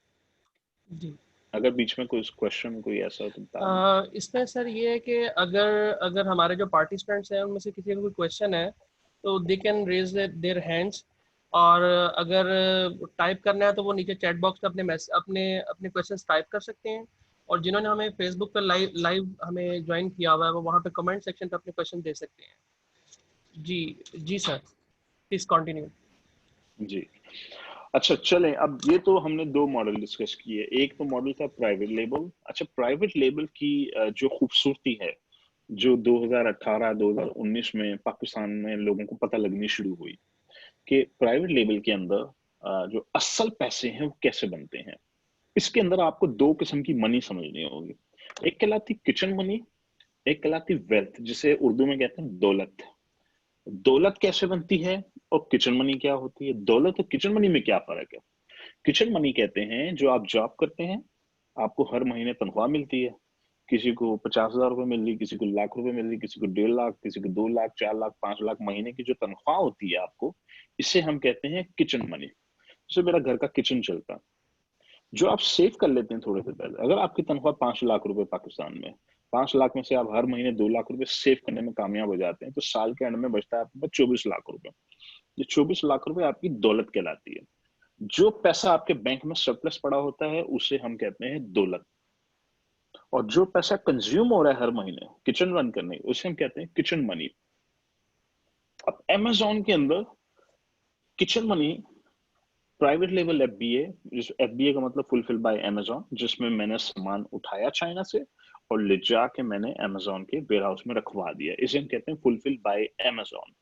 जी। अगर बीच में कोई क्वेश्चन कोई ऐसा हो तो बता दें। इसमें सर ये है कि अगर अगर हमारे जो पार्टिसिपेंट्स हैं उनमें से किसी का कोई क्वेश्चन है तो they can raise their hands, और अगर टाइप करना है तो वो नीचे चैट बॉक्स पे अपने अपने क्वेश्चंस टाइप कर सकते हैं। और जिन्होंने हमें फेसबुक पर लाइव हमें ज्वाइन किया हुआ है वो वहाँ पे कमेंट सेक्शन पे अपने क्वेश्चन दे सकते हैं। जी। जी सर, प्लीज कंटिन्यू। जी, अच्छा चलें। अब ये तो हमने दो मॉडल डिस्कस किए। एक तो मॉडल था प्राइवेट लेबल। अच्छा, प्राइवेट लेबल की जो खूबसूरती है, जो 2018-2019 में पाकिस्तान में लोगों को पता लगनी शुरू हुई कि प्राइवेट लेबल के अंदर जो असल पैसे हैं वो कैसे बनते हैं। इसके अंदर आपको दो किस्म की मनी समझनी होगी। एक कहलाती किचन मनी, एक कहलाती वेल्थ, जिसे उर्दू में कहते हैं दौलत। दौलत कैसे बनती है और किचन मनी क्या होती है? दौलत और किचन मनी में क्या फर्क है? किचन मनी कहते हैं जो आप जॉब करते हैं, आपको हर महीने तनख्वाह मिलती है। किसी को 50,000 रुपए मिल रही, किसी को लाख रुपए मिल रही, किसी को 1.5 लाख, किसी को 2 लाख, 4 लाख, 5 लाख महीने की जो तनख्वाह होती है आपको, इसे हम कहते हैं किचन मनी। जैसे मेरा घर का किचन चलता है, जो आप सेव कर लेते हैं थोड़े से पहले। अगर आपकी तनख्वाह 5 लाख रुपए पाकिस्तान में, 5 लाख में से आप हर महीने 2 लाख रुपए सेव करने में कामयाब हो जाते हैं, तो साल के एंड में बचता है आपके पास 24 लाख रुपए। ये 24 लाख रुपए आपकी दौलत कहलाती है। जो पैसा आपके बैंक में सरप्लस पड़ा होता है उसे हम कहते हैं दौलत। और जो पैसा कंज्यूम हो रहा है हर महीने किचन रन करने, उसे हम कहते हैं किचन मनी। अब अमेजोन के अंदर kitchen money private level FBA, जिस एफबीए का मतलब फुलफिल बाय अमेजोन, जिसमें मैंने सामान उठाया चाइना से और ले जाके मैंने अमेजोन के वेयर हाउस में रखवा दिया, इसे हम कहते हैं फुलफिल बाय अमेजोन।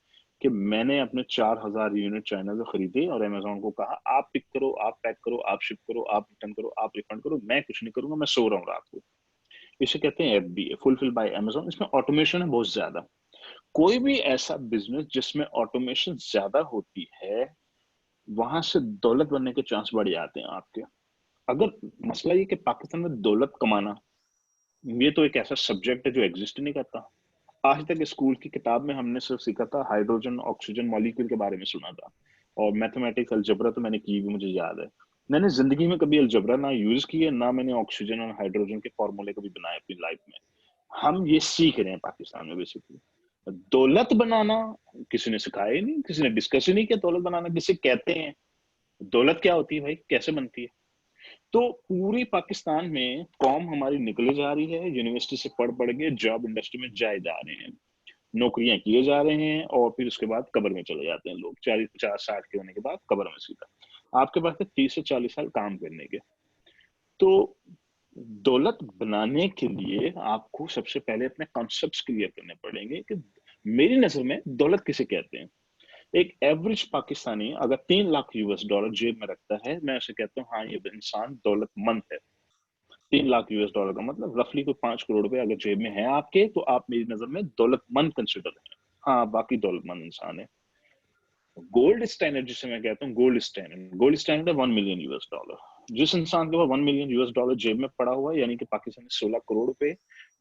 कि मैंने अपने 4,000 यूनिट चाइना से खरीदे और अमेजोन को कहा आप पिक करो, आप पैक करो, आप शिप करो, आप रिटर्न करो, आप रिफंड करो, मैं कुछ नहीं करूंगा, मैं सो रहा हूँ रात को। इसे कहते हैं एफबीए, फुलफिल बाय अमेजोन। इसमें ऑटोमेशन है बहुत ज्यादा। कोई भी ऐसा बिजनेस जिसमें ऑटोमेशन ज्यादा होती है, वहां से दौलत बनने के चांस बढ़ जाते हैं आपके। अगर मसला ये कि पाकिस्तान में दौलत कमाना, ये तो एक ऐसा सब्जेक्ट है जो एग्जिस्ट नहीं करता। आज तक स्कूल की किताब में हमने सिर्फ सीखा था, हाइड्रोजन ऑक्सीजन मॉलिक्यूल के बारे में सुना था, और मैथमेटिक्स अलजबरा तो मैंने की भी, मुझे याद है। मैंने जिंदगी में कभी अलजबरा ना यूज की है, ना मैंने ऑक्सीजन और हाइड्रोजन के फॉर्मूले कभी बनाए अपनी लाइफ में। हम ये सीख रहे हैं पाकिस्तान में बेसिकली। दौलत बनाना किसी ने सिखाया ही नहीं, किसी ने डिस्कस ही नहीं किया दौलत बनाना किसे कहते हैं, दौलत क्या होती है भाई, कैसे बनती है। तो पूरी पाकिस्तान में कौम हमारी निकले जा रही है, यूनिवर्सिटी से पढ़ पढ़ के जॉब इंडस्ट्री में जाए जा रहे हैं, नौकरियां किए जा रहे हैं, और फिर उसके बाद कब्र में चले जाते हैं लोग 40-50-60 के होने के बाद कब्र में सीधा। आपके पास है 30 से 40 साल काम करने के। तो दौलत बनाने के लिए आपको सबसे पहले अपने कॉन्सेप्ट्स क्लियर करने पड़ेंगे कि मेरी नजर में दौलत किसे कहते हैं। एक एवरेज पाकिस्तानी अगर 3 लाख US डॉलर जेब में रखता है, मैं उसे कहता हूँ हाँ ये इंसान दौलतमंद है। 3 लाख US डॉलर का मतलब रफली कोई 5 करोड़ रुपए अगर जेब में है आपके, तो आप मेरी नजर में दौलतमंद कंसिडर है। हाँ, बाकी दौलतमंद इंसान है। गोल्ड स्टैंडर्ड जिसे मैं कहता हूँ, गोल्ड स्टैंडर्ड है 1 मिलियन US डॉलर। जिस इंसान के पास 1 मिलियन US डॉलर जेब में पड़ा हुआ है, यानी कि पाकिस्तान में 16 करोड़ रुपए,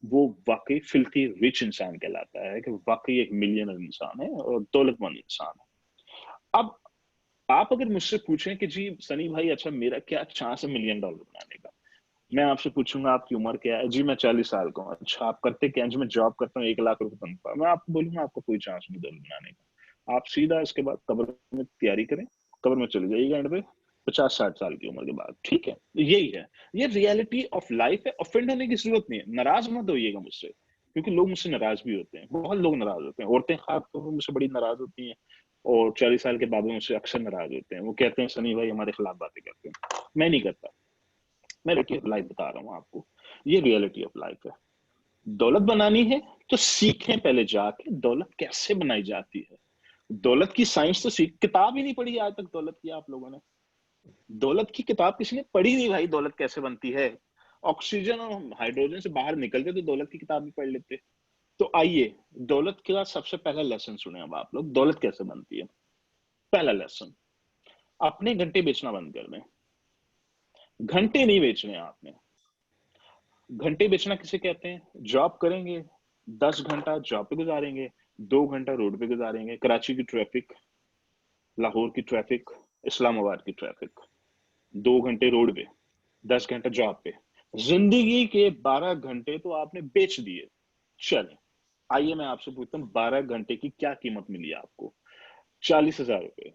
वो वाकई फिल्थी रिच इंसान कहलाता है, कि वाकई एक मिलियनर इंसान है और दौलतमंद इंसान है। अब आप अगर मुझसे पूछें कि जी सनी भाई अच्छा मेरा क्या चांस है $1 मिलियन बनाने का, मैं आपसे पूछूंगा आपकी उम्र क्या है, जी मैं 40 साल का हूँ। अच्छा आप करते क्या हैं? जी मैं जॉब करता हूँ, 1 लाख रुपए तनख्वाह। मैं आपको बोलूंगा आपको कोई चांस नहीं दौलत बनाने का। आप सीधा इसके बाद कब्र में तैयारी करें, कब्र में चले जाइएगा एंड पे 50-60 साल की उम्र के बाद। ठीक है, यही है, ये रियलिटी ऑफ लाइफ है। ऑफेंड होने की जरूरत नहीं है, नाराज मत होइएगा मुझसे, क्योंकि लोग मुझसे नाराज भी होते हैं, बहुत लोग नाराज होते हैं, औरतें खासतौर पर मुझसे बड़ी नाराज होती हैं, और 40 साल के बाबू मुझसे अक्सर नाराज होते हैं। वो कहते हैं सनी भाई हमारे खिलाफ बातें करते हैं। मैं नहीं करता, मैं रियलिटी ऑफ लाइफ बता रहा हूँ आपको, ये रियलिटी ऑफ लाइफ है। दौलत बनानी है तो सीखें पहले जाके दौलत कैसे बनाई जाती है। दौलत की साइंस तो सीख, किताब ही नहीं पढ़ी आज तक दौलत की आप लोगों ने। दौलत की किताब किसी ने पढ़ी नहीं भाई, दौलत कैसे बनती है। ऑक्सीजन और हाइड्रोजन से बाहर निकलते तो दौलत की किताब भी पढ़ लेते। तो आइए दौलत का सबसे पहला लेसन सुने अब आप लोग, दौलत कैसे बनती है। पहला लेसन, अपने घंटे बेचना बंद कर दें। घंटे नहीं बेचने आपने। घंटे बेचना किसे कहते हैं, जॉब करेंगे 10 घंटा जॉब पे गुजारेंगे, 2 घंटा रोड पे गुजारेंगे, कराची की ट्रैफिक, लाहौर की ट्रैफिक, इस्लामाबाद की ट्रैफिक, 2 घंटे रोड पे, 10 घंटा जॉब पे, जिंदगी के 12 घंटे तो आपने बेच दिए। चले आइए मैं आपसे पूछता हूँ 12 घंटे की क्या कीमत मिली आपको, 40,000 रुपए।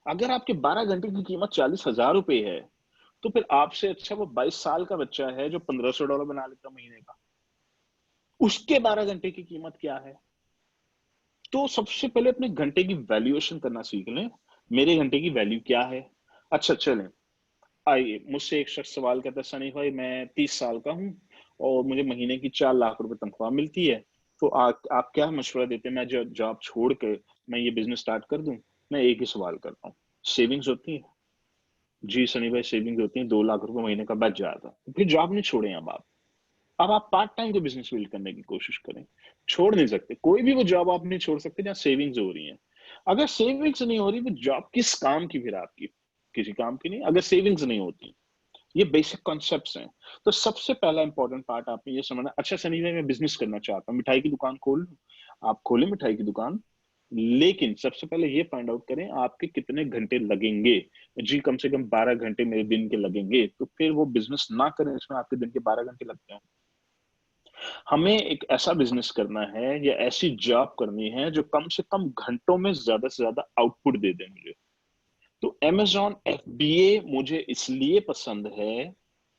अगर आपके 12 घंटे की कीमत 40,000 रुपए है तो फिर आपसे अच्छा वो 22 साल का बच्चा है जो $1,500 बना लेता महीने का, उसके 12 घंटे की कीमत क्या है। तो सबसे पहले अपने घंटे की वैल्यूएशन करना सीख लें, मेरे घंटे की वैल्यू क्या है। अच्छा चलें, आइए मुझसे एक शख्स सवाल करता है, सनी भाई मैं 30 साल का हूँ और मुझे महीने की 4 लाख रुपए तनख्वाह मिलती है, तो आप क्या मशवरा देते हैं, मैं जो जॉब छोड़ के मैं ये बिजनेस स्टार्ट कर दूं। मैं एक ही सवाल करता हूँ, सेविंग्स होती है? जी सनी भाई सेविंग्स होती है, 2 लाख रुपए महीने का बच जाता, फिर जॉब नहीं छोड़े अब आप पार्ट टाइम को बिजनेस बिल्ड करने की कोशिश करें। छोड़ नहीं सकते, कोई भी वो जॉब आप नहीं छोड़ सकते जहाँ सेविंग्स हो रही है। अगर सेविंग्स नहीं हो रही तो जॉब किस काम की फिर आपकी, किसी काम की नहीं अगर सेविंग्स नहीं होती। ये बेसिक कॉन्सेप्ट्स हैं। तो सबसे पहला इंपॉर्टेंट पार्ट आपने ये समझना, अच्छा सनी भाई मैं बिजनेस करना चाहता हूँ, मिठाई की दुकान खोल लूं। आप खोले मिठाई की दुकान, लेकिन सबसे पहले ये फाइंड आउट करें आपके कितने घंटे लगेंगे। जी कम से कम 12 घंटे मेरे दिन के लगेंगे, तो फिर वो बिजनेस ना करें इसमें आपके दिन के 12 घंटे लगते हैं। हमें एक ऐसा बिजनेस करना है या ऐसी जॉब करनी है जो कम से कम घंटों में ज्यादा से ज्यादा आउटपुट दे दे मुझे। तो Amazon FBA मुझे इसलिए पसंद है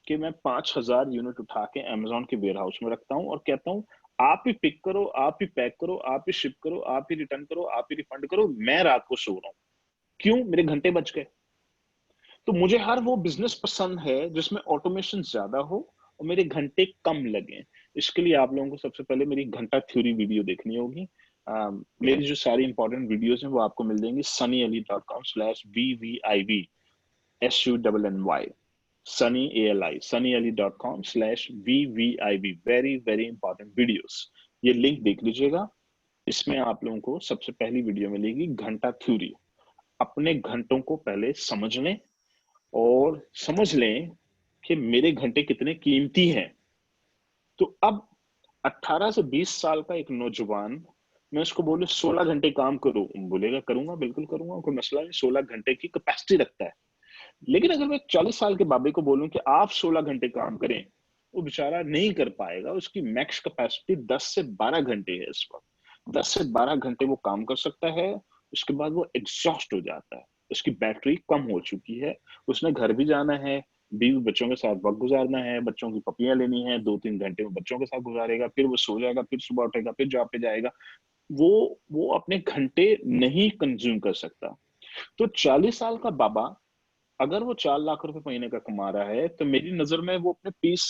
कि मैं 5,000 यूनिट उठा के Amazon के वेयर हाउस में रखता हूं और कहता हूं आप ही पिक करो, आप ही पैक करो, आप ही शिप करो, आप ही रिटर्न करो, आप ही रिफंड करो, मैं रात को सो रहा हूं। क्यों, मेरे घंटे बच गए। तो मुझे हर वो बिजनेस पसंद है जिसमें ऑटोमेशन ज्यादा हो और मेरे घंटे कम लगे। इसके लिए आप लोगों को सबसे पहले मेरी घंटा थ्योरी वीडियो देखनी होगी। मेरी जो सारी इंपॉर्टेंट वीडियोस हैं वो आपको मिल जाएंगी sunnyali.com/VVIV SUNNY sunnyali.com/VVIV very very important videos. ये लिंक देख लीजिएगा। इसमें आप लोगों को सबसे पहली वीडियो मिलेगी घंटा थ्योरी। अपने घंटों को पहले समझ लें और समझ लें कि मेरे घंटे कितने कीमती हैं। तो अब 18 से 20 साल का एक नौजवान, मैं उसको बोले 16 घंटे काम करो, बोलेगा करूंगा, बिल्कुल करूंगा, कोई मसला नहीं, 16 घंटे की कैपेसिटी रखता है। लेकिन अगर मैं 40 साल के बाबे को बोलूं कि आप 16 घंटे काम करें, वो बेचारा नहीं कर पाएगा। उसकी मैक्स कैपेसिटी 10 से 12 घंटे है इस वक्त। 10 से 12 घंटे वो काम कर सकता है, उसके बाद वो एग्जॉस्ट हो जाता है, उसकी बैटरी कम हो चुकी है। उसने घर भी जाना है, बीवी बच्चों के साथ वक्त गुजारना है, बच्चों की पपियां लेनी है, 2-3 घंटे में बच्चों के साथ गुजारेगा, फिर वो सो जाएगा, फिर सुबह उठेगा, फिर जॉब पे जाएगा। वो अपने घंटे नहीं कंज्यूम कर सकता। तो 40 साल का बाबा अगर वो 4 लाख रुपए महीने का कमा रहा है तो मेरी नजर में वो अपने 20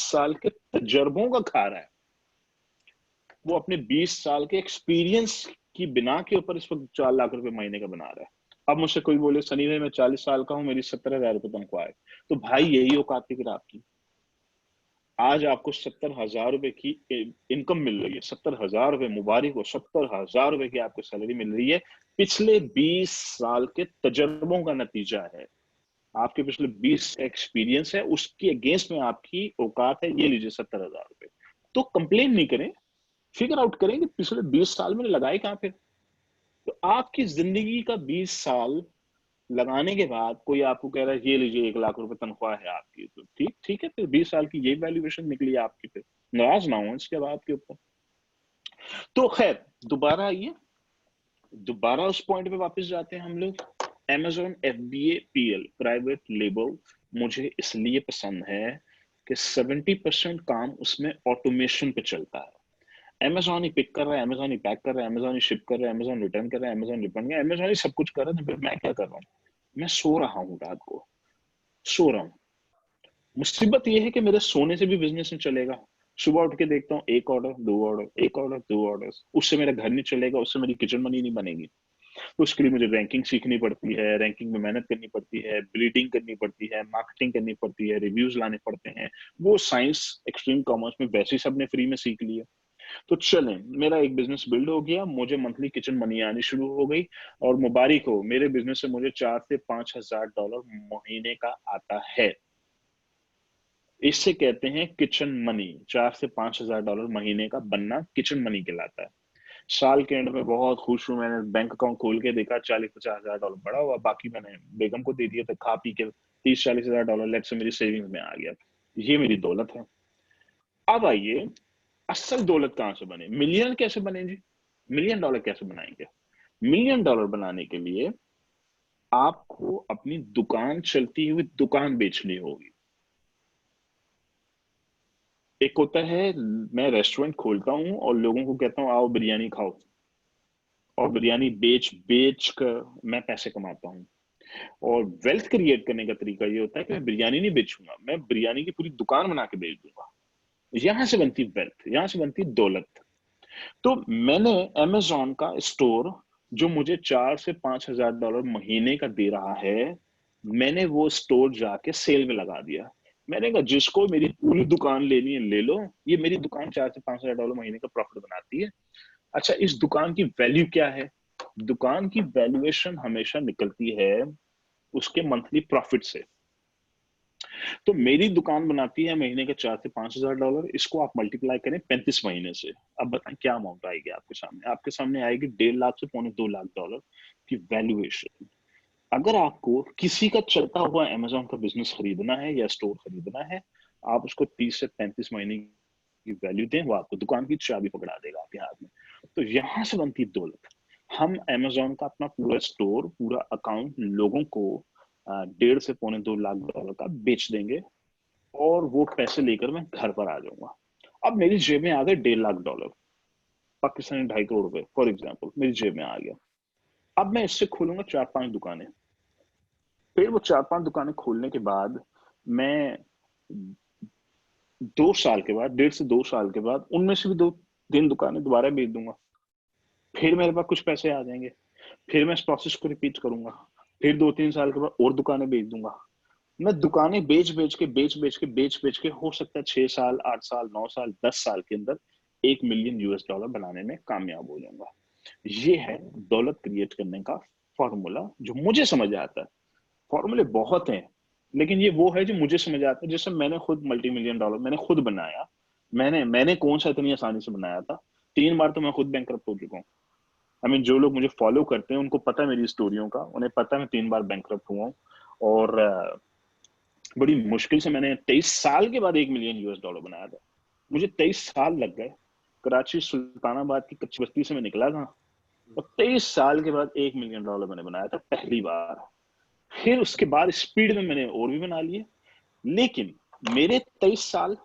साल के तजर्बों का खा रहा है। वो अपने 20 साल के एक्सपीरियंस की बिना के ऊपर इस वक्त 4 लाख रुपए महीने का बना रहा है। अब मुझसे कोई बोले सनी भाई मैं 40 साल का हूं, मेरी 70,000 रुपए तनख्वाह है, तो भाई यही औकात है फिर आपकी। आज आपको 70,000 रुपए की इनकम मिल रही है, 70,000 रुपए, मुबारक हो, 70,000 रुपए की आपको सैलरी मिल रही है। पिछले 20 साल के तजर्बों का नतीजा है, आपके पिछले 20 एक्सपीरियंस है, उसके अगेंस्ट में आपकी औकात है। ये लीजिए 70,000 रुपए। तो कंप्लेन नहीं करें, फिगर आउट करें कि पिछले 20 साल में लगाए कहां पे। तो आपकी जिंदगी का 20 साल लगाने के बाद कोई आपको कह रहा है ये लीजिए 1 लाख रुपए तनख्वाह है आपकी, तो ठीक ठीक है, फिर 20 साल की ये वैल्यूएशन निकली आपकी, फिर नाराज ना हो इसके बाद आपके ऊपर। तो खैर दोबारा आइए, दोबारा उस पॉइंट पे वापस जाते हैं हम लोग। Amazon FBA PL private label मुझे इसलिए पसंद है कि 70% काम उसमें ऑटोमेशन पे चलता है। Amazon ही पिक कर रहा है, Amazon ही पैक कर रहा है, Amazon ही शिप कर रहा है, Amazon रिटर्न कर रहा है, Amazon रिफंड, Amazon ही सब कुछ कर रहा है। तो फिर मैं क्या कर रहा हूँ, मैं सो रहा हूँ, रात को सो रहा हूँ। मुसीबत यह है कि मेरे सोने से भी बिजनेस नहीं चलेगा। सुबह उठ के देखता हूँ 1 ऑर्डर 2 ऑर्डर 1 ऑर्डर 2 ऑर्डर, उससे मेरा घर नहीं चलेगा, उससे मेरी किचन मनी नहीं बनेगी। तो उसके लिए मुझे रैंकिंग सीखनी पड़ती है, रैंकिंग में मेहनत करनी पड़ती है, ब्रीडिंग करनी पड़ती है, मार्केटिंग करनी पड़ती है, रिव्यूज लाने पड़ते हैं। वो साइंस एक्सट्रीम कॉमर्स में वैसे ही सबने फ्री में सीख लिया। तो चलें, मेरा एक बिजनेस बिल्ड हो गया, मुझे मंथली किचन मनी आनी शुरू हो गई, और मुबारक हो, मेरे बिजनेस से मुझे $4,000 से $5,000 महीने का आता है। इससे कहते हैं किचन मनी। $4,000 से $5,000 महीने का बनना किचन मनी कहलाता है। साल के एंड में बहुत खुश हूँ, मैंने बैंक अकाउंट खोल के देखा $40,000-50,000 पड़ा हुआ, बाकी मैंने बेगम को दे दिया था, खा पी के $30,000-40,000 लेट से मेरी सेविंग्स में आ गया। ये मेरी दौलत है। अब आइए, असल दौलत कहां से बने, मिलियन कैसे बने जी? मिलियन डॉलर कैसे बनाएंगे? मिलियन डॉलर बनाने के लिए आपको अपनी दुकान, चलती हुई दुकान बेचनी होगी। एक होता है मैं रेस्टोरेंट खोलता हूं और लोगों को कहता हूं आओ बिरयानी खाओ, और बिरयानी बेच बेच कर मैं पैसे कमाता हूं। और वेल्थ क्रिएट करने का तरीका ये होता है कि मैं बिरयानी नहीं बेचूंगा, मैं बिरयानी की पूरी दुकान बना के बेच दूंगा। यहां से बनती वेल्थ, यहां से बनती दौलत। तो मैंने अमेजोन का स्टोर, जो मुझे $4,000 से $5,000 महीने का दे रहा है, मैंने वो स्टोर जाके सेल में लगा दिया। मैंने कहा जिसको मेरी पूरी दुकान लेनी है ले लो, ये मेरी दुकान $4,000 से $5,000 महीने का प्रॉफिट बनाती है। अच्छा, इस दुकान की वैल्यू क्या है? दुकान की वैल्यूएशन हमेशा निकलती है उसके मंथली प्रॉफिट से। तो मेरी दुकान बनाती है महीने के $4,000 से $5,000। इसको आप मल्टीप्लाई करें 35 महीने से, अब बताएं क्या अमाउंट आएगी आपके सामने? आपके सामने आएगी $1.5 लाख से $2.25 लाख की वैल्यूएशन। अगर आपको किसी का चलता हुआ अमेजोन का बिजनेस खरीदना है या स्टोर खरीदना है, आप उसको 30 से 35 महीने की वैल्यू दें, वो आपको दुकान की चाबी पकड़ा देगा आपके हाथ में। तो यहां से बनती दौलत। हम अमेजोन का अपना पूरा स्टोर, पूरा अकाउंट लोगों को 1.5 से $2.25 लाख का बेच देंगे, और वो पैसे लेकर मैं घर पर आ जाऊंगा। अब मेरी जेब में आ गए $1.5 लाख, पाकिस्तानी 2.5 करोड़ रुपए फॉर एग्जाम्पल मेरी जेब में आ गया। अब मैं इससे खोलूंगा 4-5 दुकानें। फिर वो 4-5 दुकानें खोलने के बाद मैं 2 साल के बाद, 1.5 से 2 साल के बाद, उनमें से भी 2-3 दुकानें दोबारा बेच दूंगा। फिर मेरे पास कुछ पैसे आ जाएंगे, फिर मैं इस प्रोसेस को रिपीट करूंगा। फिर 2-3 साल के बाद और दुकानें बेच दूंगा। मैं दुकानें बेच बेच के हो सकता है 6 साल, 8 साल, 9 साल, 10 साल के अंदर $1 मिलियन बनाने में कामयाब हो जाऊंगा। ये है दौलत क्रिएट करने का फॉर्मूला, जो मुझे समझ आता है। फॉर्मूले बहुत हैं, लेकिन ये वो है जो मुझे समझ आता है, जैसे मैंने खुद $multi-million मैंने खुद बनाया। मैंने कौन सा इतनी आसानी से बनाया था? 3 बार तो मैं खुद बैंकरप्ट हो चुका हूँ। जो लोग मुझे फॉलो करते हैं उनको पता है मेरी स्टोरियों का, उन्हें पता है मैं 3 बार बैंकरप्ट हुआ हूँ। और बड़ी मुश्किल से मैंने 23 साल के बाद $1 मिलियन बनाया था। मुझे 23 साल लग गए। कराची सुल्तानाबाद की कच्ची बस्ती से मैं निकला था, और 23 साल के बाद $1 मिलियन मैंने बनाया था पहली बार। फिर उसके बाद स्पीड में मैंने और भी बना लिए। लेकिन मेरे 23 साल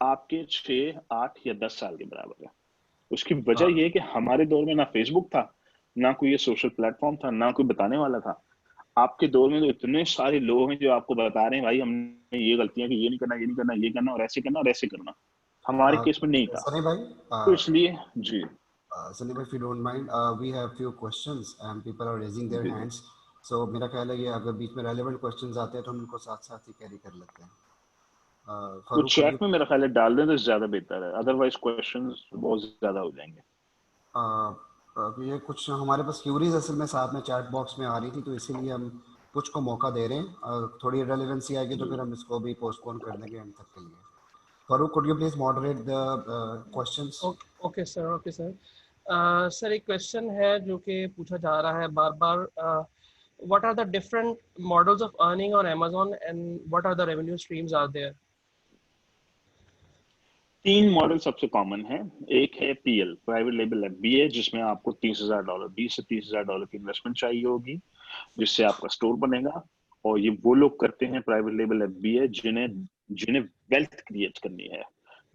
आपके 6, 8 या 10 साल के बराबर है। उसकी वजह यह है कि हमारे दौर में ना फेसबुक था, ना कोई ये सोशल प्लेटफॉर्म था, ना कोई बताने वाला था। आपके दौर में तो इतने सारे लोग हैं जो आपको बता रहे हैं भाई हमने ये गलतियां की, ये नहीं करना, ये नहीं करना, ये करना, और ऐसे करना और ऐसे करना। हमारे केस में नहीं था। सनी भाई, तो इसलिए जी Sunny bhai, if you don't mind, we have few questions and people are raising their ji ji. hands. So मेरा ख्याल है कि अगर बीच में relevant questions आते हैं तो हम उनको साथ साथ ही कैरी कर लेते हैं। वो फारूक, could you चैट में मेरा ख्याल है डाल दें तो ज्यादा बेहतर है, अदरवाइज क्वेश्चंस बहुत ज्यादा हो जाएंगे। ये कुछ हमारे पास क्यूरीज असल में साथ में चैट बॉक्स में आ रही थी, तो इसीलिए हम कुछ को मौका दे रहे हैं। थोड़ी रेलेवेंसी आएगी तो जी फिर हम इसको भी पोस्टपोन कर देंगे एंड तक के लिए। Farooq, could you please moderate the questions? Okay sir, okay sir. Sir एक क्वेश्चन है जो कि पूछा जा रहा है बार बार, what are the different models of earning on Amazon and what are the revenue streams are there? 3 model सबसे कॉमन है। एक है पीएल, प्राइवेट लेबल एफबीए, जिसमें आपको $30,000, $20 से $30,000 की इन्वेस्टमेंट चाहिए होगी, जिससे आपका स्टोर बनेगा। और ये वो लोग करते हैं प्राइवेट लेबल एफबीए जिन्हें जिन्हें वेल्थ क्रिएट करनी है,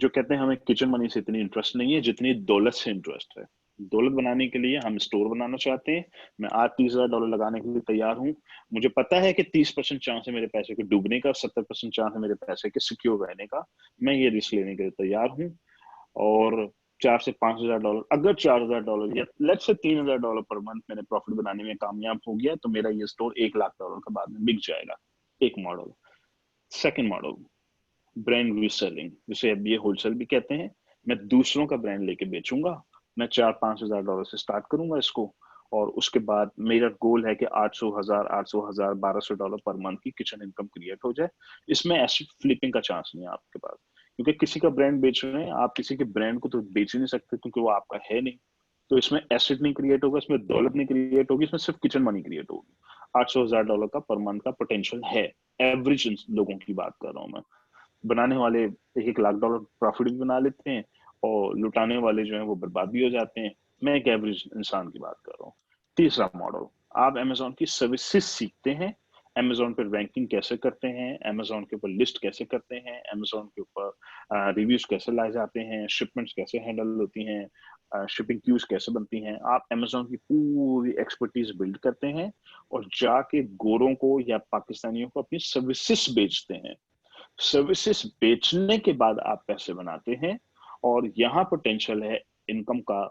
जो कहते हैं हमें किचन मनी से इतनी इंटरेस्ट नहीं है जितनी दौलत से इंटरेस्ट है। दौलत बनाने के लिए हम स्टोर बनाना चाहते हैं। मैं आज $30,000 लगाने के लिए तैयार हूँ। मुझे पता है कि 30% चांस है मेरे पैसे के डूबने का, 70% चांस है मेरे पैसे के सिक्योर रहने का। मैं ये रिस्क लेने के लिए तैयार हूँ। और $4,000 से $5,000, अगर $4,000 या लेट्स से $3,000 पर मंथ मैंने प्रॉफिट बनाने में कामयाब हो गया, तो मेरा ये स्टोर $1,00,000 का बाद में बिक जाएगा। एक model. Second model, brand reselling, जिसे FBA होलसेल भी कहते हैं। मैं दूसरों का ब्रांड लेके बेचूंगा। मैं $4,000-5,000 से स्टार्ट करूंगा इसको, और उसके बाद मेरा गोल है कि 800, 1000, 800, 1000, $1,200 पर मंथ की किचन इनकम क्रिएट हो जाए। इसमें एसेट फ्लिपिंग का चांस नहीं है आपके पास, क्योंकि किसी का ब्रांड बेच रहे हैं आप, किसी के ब्रांड को तो बेच ही नहीं सकते क्योंकि वो आपका है नहीं। तो इसमें एसेट नहीं क्रिएट होगा, इसमें दौलत नहीं क्रिएट होगी, इसमें सिर्फ किचन मनी क्रिएट होगी। $800,000 का पर मंथ का पोटेंशियल है। एवरेज लोगों की बात कर रहा हूँ मैं। बनाने वाले $1,00,000 प्रॉफिट भी बना लेते हैं, और लुटाने वाले जो है वो बर्बाद भी हो जाते हैं। मैं एक एवरेज इंसान की बात कर रहा हूँ। तीसरा मॉडल, आप अमेजोन की सर्विसेज सीखते हैं। अमेजोन पर रैंकिंग कैसे करते हैं, अमेजोन के ऊपर लिस्ट कैसे करते हैं, अमेजोन के ऊपर रिव्यूज कैसे लाए जाते हैं, शिपमेंट्स कैसे हैंडल होती हैं, शिपिंग क्यूज कैसे बनती हैं। आप अमेजोन की पूरी एक्सपर्टीज बिल्ड करते हैं और जाके गोरों को या पाकिस्तानियों को अपनी सर्विसेज बेचते हैं। सर्विसेज बेचने के बाद आप पैसे बनाते हैं, और यहाँ पोटेंशियल है इनकम का।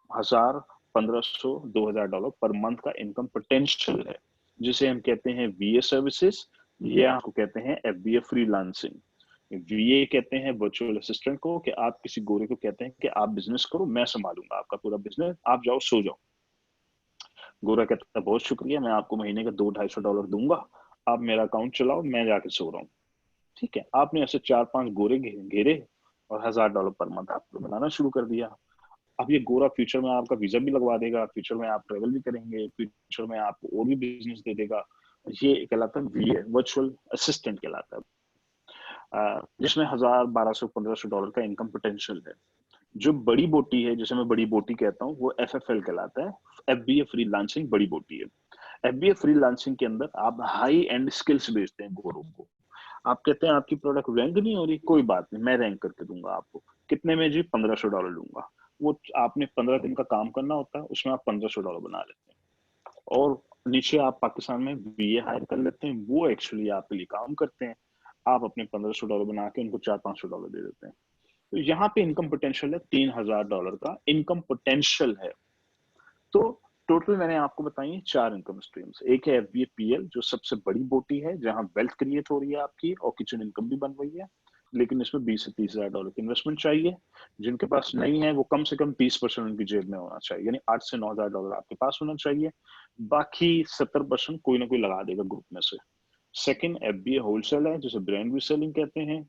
1000, 1500, $2,000 पर मंथ का इनकम पोटेंशियल है, जिसे हम कहते हैं VA सर्विसेज, ये आपको कहते हैं FBA फ्रीलांसिंग। VA कहते हैं वर्चुअल असिस्टेंट को, कि आप किसी गोरे को कहते हैं कि आप बिजनेस करो, मैं संभालूंगा आपका पूरा बिजनेस, आप जाओ सो जाओ। गोरा कहता है बहुत शुक्रिया, मैं आपको महीने का $200-250 दूंगा, आप मेरा अकाउंट चलाओ, मैं जाके सो रहा हूँ। ठीक है, आपने ऐसे 4-5 गोरे घेरे और $1,000 पर मंथ आपको बनाना शुरू कर दिया। अब ये गोरा फ्यूचर में आपका वीजा भी लगवा देगा, फ्यूचर में आप ट्रेवल भी करेंगे, फ्यूचर में आपको और भी बिजनेस दे देगा। ये कहलाता है VA, वर्चुअल असिस्टेंट कहलाता है, जिसमें 1000, 1200, $1,500 का इनकम पोटेंशियल है। जो बड़ी बोटी है, जिसे मैं बड़ी बोटी कहता हूँ, वो FFL कहलाता है, FBA फ्रीलांसिंग बड़ी बोटी है। FBA फ्रीलांसिंग के अंदर आप हाई एंड स्किल्स बेचते हैं गोरों को। आप कहते हैं आपकी प्रोडक्ट रैंक नहीं हो रही, कोई बात नहीं, मैं रैंक करके दूंगा आपको। कितने में जी? $1,500 लूंगा। वो आपने 15 दिन का काम करना होता है, उसमें आप $1,500 बना लेते हैं। और नीचे आप पाकिस्तान में VA हायर कर लेते हैं, वो एक्चुअली आपके लिए काम करते हैं। आप अपने $1,500 बना के उनको $400-500 दे देते हैं। तो यहाँ पे इनकम पोटेंशियल है $3,000 का इनकम पोटेंशियल है। तो टोटल मैंने आपको बताई है 4 इनकम स्ट्रीम्स। एक है FBA PL, जो सबसे बड़ी बोटी है, जहां वेल्थ क्रिएट हो रही है आपकी और किचन इनकम भी बन रही है, लेकिन इसमें $20,000 से $30,000 की इन्वेस्टमेंट चाहिए। जिनके पास नहीं है वो कम से कम 30% उनकी जेब में होना चाहिए, यानी $8,000 से $9,000 आपके पास होना चाहिए। बाकी 70% कोई ना कोई लगा देगा ग्रुप में से। सेकंड FBA होलसेल है, जिसे ब्रांड रीसेलिंग कहते हैं।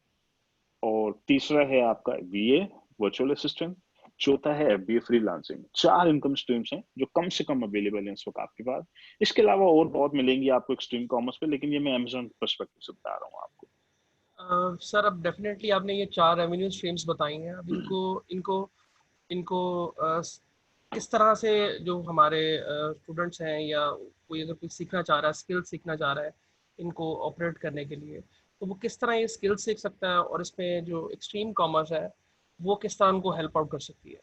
और तीसरा है आपका VA वर्चुअल असिस्टेंट। चौथा है FBA फ्रीलांसिंग। 4 इनकम स्ट्रीम्स हैं जो कम से कम अवेलेबल है इस वक्त आपके पास। इसके अलावा और बहुत मिलेंगी आपको एक्सट्रीम कॉमर्स पे, लेकिन ये मैं अमेजोन पर्सपेक्टिव से बता रहा हूँ आपको। सर अब डेफिनेटली आपने ये 4 रेवेन्यू स्ट्रीम्स बताई हैं। अब इनको इनको इनको किस तरह से जो हमारे स्टूडेंट्स हैं या कोई अगर कोई सीखना चाह रहा है, स्किल सीखना चाह रहा है इनको ऑपरेट करने के लिए, तो वो किस तरह ये स्किल सीख सकता है, और इसमें जो एक्सट्रीम कॉमर्स है वो किस तरह उनको हेल्प आउट कर सकती है?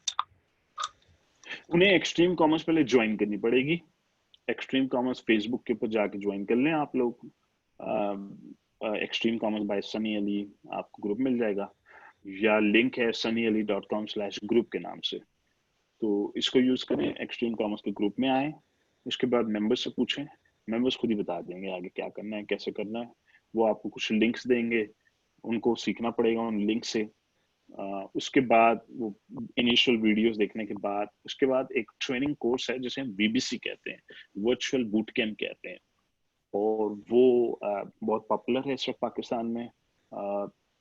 उन्हें एक्सट्रीम कॉमर्स पहले ज्वाइन करनी पड़ेगी। एक्सट्रीम कॉमर्स फेसबुक के ऊपर जाके ज्वाइन कर लें आप लोग। Extreme commerce by Sunny Ali, आपको ग्रुप मिल जाएगा, या लिंक है sunnyali.com/group के नाम से। तो इसको यूज करें, एक्सट्रीम कॉमर्स के ग्रुप में आए। उसके बाद मेंबर्स से पूछें, मेंबर्स खुद ही बता देंगे आगे क्या करना है, कैसे करना है। वो आपको कुछ लिंक्स देंगे, उनको सीखना पड़ेगा उन लिंक से। उसके बाद वो इनिशियल वीडियोस देखने के बाद, उसके बाद एक ट्रेनिंग कोर्स है जिसे हम VBC कहते हैं, वर्चुअल बूट कैंप कहते हैं। और वो बहुत पॉपुलर है इस वक्त पाकिस्तान में।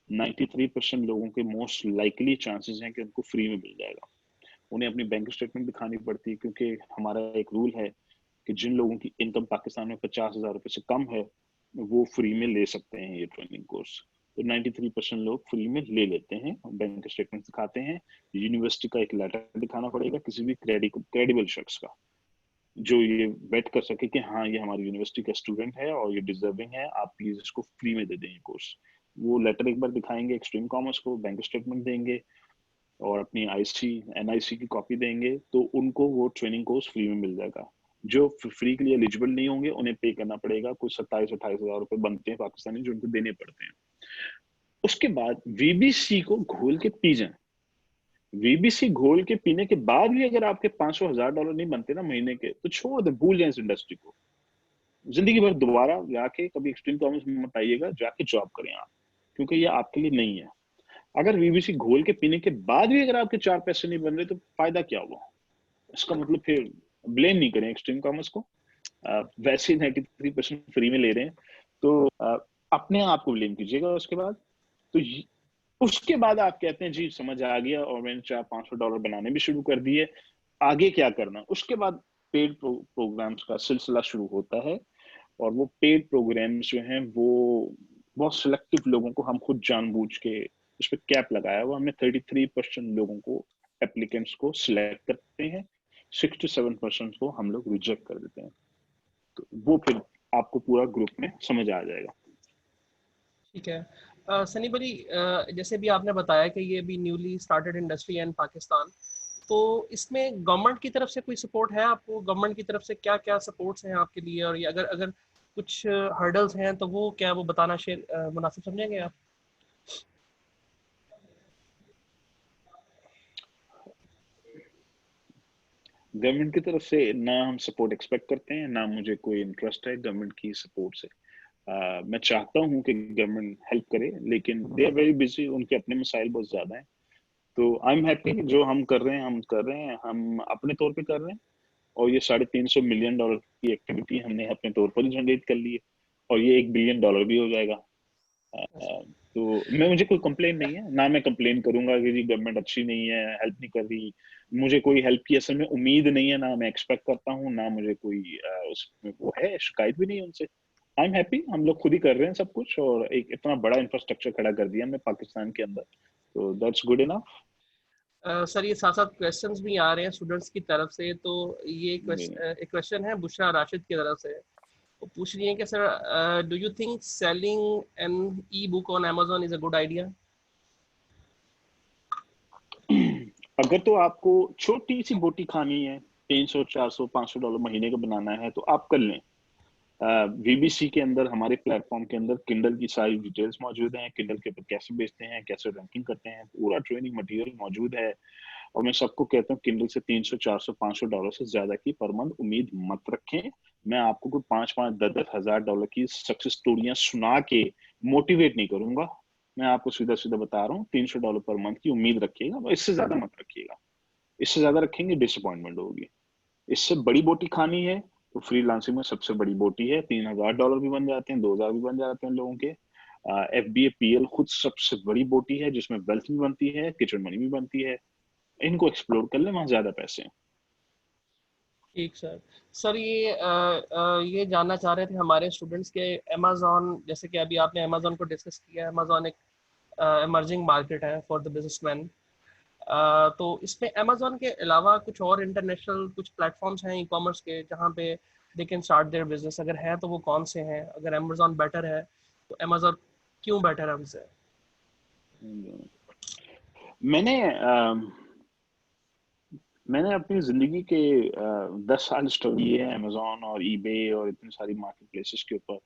93% लोगों के मोस्ट लाइकली चांसेस हैं कि उनको फ्री में मिल जाएगा। उन्हें अपनी बैंक स्टेटमेंट दिखानी पड़ती है, क्योंकि हमारा एक रूल है कि जिन लोगों की इनकम पाकिस्तान में 50,000 रुपए से कम है वो फ्री में ले सकते हैं ये ट्रेनिंग कोर्स। तो 93% लोग फ्री में ले लेते हैं, बैंक स्टेटमेंट दिखाते हैं। यूनिवर्सिटी का एक लेटर दिखाना पड़ेगा किसी भी क्रेडिबल शख्स का, जो ये वेट कर सके कि हाँ ये हमारी यूनिवर्सिटी का स्टूडेंट है और ये डिजर्विंग है, आप प्लीज इसको फ्री में दे दें ये कोर्स। वो लेटर एक बार दिखाएंगे एक्सट्रीम कॉमर्स को, बैंक स्टेटमेंट देंगे, और अपनी आईसी एनआईसी की कॉपी देंगे तो उनको वो ट्रेनिंग कोर्स फ्री में मिल जाएगा। जो फ्री के लिए एलिजिबल नहीं होंगे उन्हें पे करना पड़ेगा, कुछ 27-28 हजार रुपए बनते हैं पाकिस्तानी जो उनको देने पड़ते हैं। उसके बाद वीबीसी को घोल के पी जाए। वीबीसी घोल के पीने के बाद भी अगर आपके $500,000 नहीं बनते ना महीने के, तो छोड़ दे, भूल जाए इस इंडस्ट्री को। जिंदगी भर दोबारा जाके कभी एक्सट्रीम कॉमर्स में मत आइएगा, जाके जॉब करें आप, क्योंकि ये आपके लिए नहीं है। अगर वीबीसी घोल के पीने के बाद भी अगर आपके 4 पैसे नहीं बन रहे तो फायदा क्या हुआ? इसका मतलब फिर ब्लेम नहीं करें एक्सट्रीम कॉमर्स को। वैसे 93% फ्री में ले रहे हैं तो अपने आप को ब्लेम कीजिएगा। उसके बाद तो उसके बाद आप कहते हैं जी समझ आ गया और मैंने $400-500 बनाने भी शुरू कर दिए, आगे क्या करना? उसके बाद पेड प्रोग्राम्स का सिलसिला शुरू होता है। और वो पेड प्रोग्राम्स जो हैं वो बहुत सिलेक्टिव लोगों को हम खुद जानबूझ के उस पर कैप लगाया हुआ हमने। 33% लोगों को, एप्लीकेंट्स को सिलेक्ट करते हैं, 6 to 7% को हम लोग रिजेक्ट कर देते हैं। तो वो फिर आपको पूरा ग्रुप में समझ आ जाएगा। ठीक है। सनी भाई, जैसे भी आपने बताया कि ये भी न्यूली स्टार्टेड इंडस्ट्री है इन पाकिस्तान, तो इसमें गवर्नमेंट की तरफ से कोई सपोर्ट है आपको? गवर्नमेंट की तरफ से क्या क्या सपोर्ट्स हैं आपके लिए? और ये अगर अगर कुछ हर्डल्स हैं तो वो क्या, वो बताना शेयर मुनासिब समझेंगे आप? गवर्नमेंट की तरफ से ना हम सपोर्ट एक्सपेक्ट करते हैं, ना मुझे कोई इंटरेस्ट है गवर्नमेंट की सपोर्ट से। मैं चाहता हूं कि गवर्नमेंट हेल्प करे, लेकिन दे आर वेरी बिजी, उनके अपने मसाइल बहुत ज्यादा हैं। तो आई एम हैप्पी जो हम कर रहे हैं, हम अपने तौर पे कर रहे हैं। और ये $350 मिलियन की एक्टिविटी हमने अपने तौर पर ही जनरेट कर ली है, और ये $1 बिलियन भी हो जाएगा। तो मुझे कोई कंप्लेन नहीं है, ना मैं कंप्लेन करूंगा कि जी गवर्नमेंट अच्छी नहीं है, हेल्प नहीं कर रही। मुझे कोई हेल्प की असल में उम्मीद नहीं है, ना मैं एक्सपेक्ट करता हूँ, ना मुझे कोई उसमें वो है, शिकायत भी नहीं है उनसे। आई एम हैप्पी, हम लोग खुद ही कर रहे हैं सब कुछ, और एक इतना बड़ा इंफ्रास्ट्रक्चर खड़ा कर दिया हमने पाकिस्तान के अंदर, तो दैट्स गुड इनफ। सर, ये साथ साथ क्वेश्चंस भी आ रहे हैं स्टूडेंट्स की तरफ से। तो ये एक क्वेश्चन है बुशरा राशिद की तरफ से। वो पूछ रही है कि sir, do you think selling an e book on Amazon is a good idea? अगर तो आपको छोटी सी बोटी खानी है, $300, $400, $500 महीने का बनाना है, तो आप कर लें। वीबीसी के अंदर, हमारे प्लेटफॉर्म के अंदर किंडल की सारी डिटेल्स मौजूद हैं, किंडल के ऊपर कैसे बेचते हैं, कैसे रैंकिंग करते हैं, पूरा ट्रेनिंग मटेरियल मौजूद है। और मैं सबको कहता हूँ किंडल से $300, $400, $500 से ज्यादा की पर मंथ उम्मीद मत रखें। मैं आपको कोई 5-5, $10,000 की सक्सेस स्टोरियां सुना के मोटिवेट नहीं करूंगा। मैं आपको सीधा सीधा बता रहा हूँ, $300 पर मंथ की उम्मीद रखिएगा, इससे ज्यादा मत रखिएगा। इससे ज्यादा रखेंगे डिसअपॉइंटमेंट होगी। इससे बड़ी बोटी खानी है तो फ्रीलांसिंग में सबसे बड़ी बोटी है, $3,000 भी बन जाते हैं, 2,000 भी बन जाते हैं लोगों के। FBA PL खुद सबसे बड़ी बोटी है, जिसमें वेल्थ भी बनती है, किचन मनी भी बनती है। इनको एक्सप्लोर कर ले, वहां ज्यादा पैसे हैं। ठीक सर। सर, ये जानना चाह रहे थे हमारे स्टूडेंट्स के, अमेजोन, जैसे कि अभी आपने अमेजोन को डिस्कस किया, अमेजोन एक इमर्जिंग मार्केट है फॉर द बिजनेसमैन। तो इसमें अमेजोन के अलावा कुछ और इंटरनेशनल कुछ प्लेटफॉर्म्स हैं ई कॉमर्स के जहाँ पे they can start their business? अगर है तो वो कौन से हैं? अगर अमेजोन बेटर है तो अमेजोन क्यों बेटर है हमसे? मैंने मैंने अपनी जिंदगी के 10 साल स्टडी किए हैं अमेजोन और ईबे और इतनी सारी मार्केट प्लेसेस के ऊपर।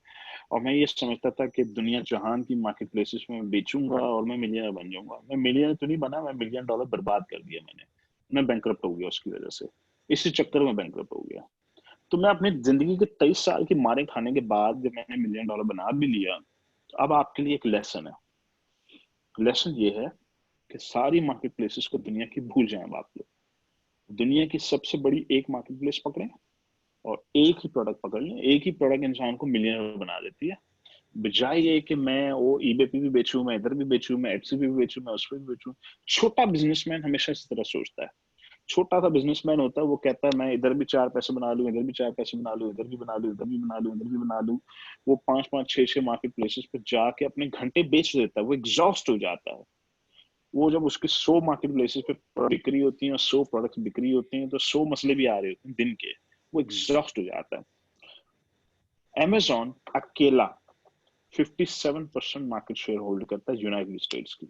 और मैं ये समझता था कि दुनिया जहान की मार्केट प्लेसेस में बेचूंगा और मैं मिलियनर बन जाऊंगा। मैं मिलियनर तो नहीं बना, मैं $1 बिलियन बर्बाद कर दिया मैंने। मैं बैंकरप्ट हो गया उसकी वजह से, इसी चक्कर में बैंकरप्ट हो गया। तो मैं अपनी जिंदगी के 23 साल की मारे खाने के बाद जब मैंने $1 मिलियन बना भी लिया, तो अब आपके लिए एक लेसन है। लेसन ये है कि सारी मार्केट प्लेसेस को दुनिया की भूल जाए आप लोग। दुनिया की सबसे बड़ी एक मार्केट प्लेस पकड़े और एक ही प्रोडक्ट पकड़ लें। एक ही प्रोडक्ट इंसान को मिलियनर बना देती है। बजाय ये कि मैं वो ईबे पे भी बेचूं, मैं इधर भी बेचूं, मैं एटसी पे भी बेचूं, मैं उस पर भी बेचूं। छोटा बिजनेसमैन हमेशा इस तरह सोचता है। छोटा सा बिजनेसमैन होता है, वो कहता है मैं इधर भी 4 पैसे बना लूं, इधर भी 4 पैसे बना लूं, इधर भी बना लूं, इधर भी बना लूं, इधर भी बना लूं। वो 5-5, 6-6 मार्केट प्लेसेस पे जाके अपने घंटे बेच देता है, वो एग्जॉस्ट हो जाता है। वो जब उसकी 100 मार्केट प्लेसेस पे बिक्री होती है और 100 प्रोडक्ट्स बिक्री होते हैं, तो 100 मसले भी आ रहे होते हैं दिन के, वो एग्जॉस्ट हो जाता है। अमेजोन अकेला 57% मार्केट शेयर होल्ड करता है यूनाइटेड स्टेट्स की।